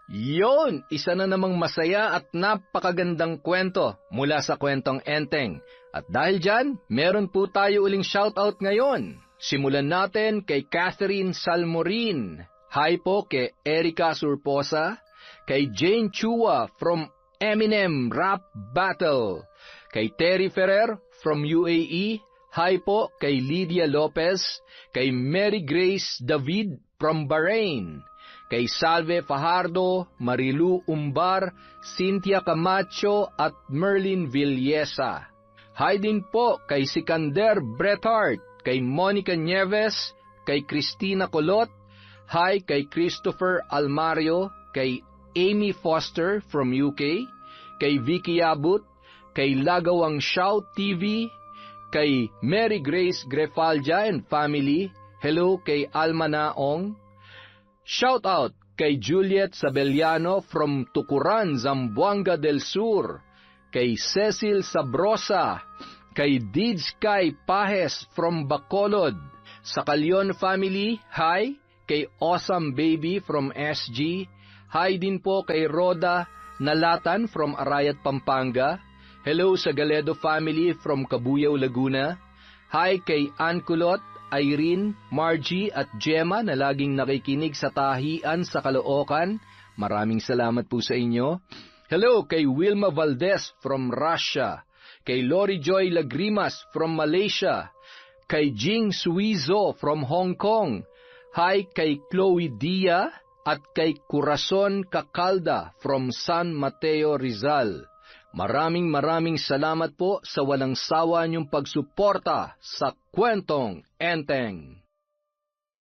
Yon, isa na namang masaya at napakagandang kwento mula sa kwentong Enteng. At dahil dyan, meron po tayo uling shoutout ngayon. Simulan natin kay Catherine Salmorin. Hi po kay Erica Surposa. Kay Jane Chua from Eminem Rap Battle. Kay Terry Ferrer from UAE. Hi po kay Lydia Lopez, kay Mary Grace David from Bahrain, kay Salve Fajardo, Marilu Umbar, Cynthia Camacho at Merlin Villesa. Hi din po kay Sikander Brethart, kay Monica Nieves, kay Christina Colot. Hi kay Christopher Almario, kay Amy Foster from UK, kay Vicky Abut, kay Lagawang Shout TV, kay Mary Grace Grefalja and family. Hello kay Alma Naong. Shout out kay Juliet Sabeliano from Tucuran, Zamboanga del Sur, kay Cecil Sabrosa, kay Didskay Pahes from Bacolod. Sa Calyon family, hi kay Awesome Baby from SG. Hi din po kay Roda Nalatan from Arayat, Pampanga. Hello sa Galedo family from Cabuyao, Laguna. Hi kay Ann Kulot, Irene, Margie at Gemma na laging nakikinig sa tahian sa Caloocan. Maraming salamat po sa inyo. Hello kay Wilma Valdez from Russia. Kay Lori Joy Lagrimas from Malaysia. Kay Jing Suizo from Hong Kong. Hi kay Chloe Dia at kay Corazon Cacalda from San Mateo, Rizal. Maraming salamat po sa walang sawa niyong pagsuporta sa Kwentong Enteng.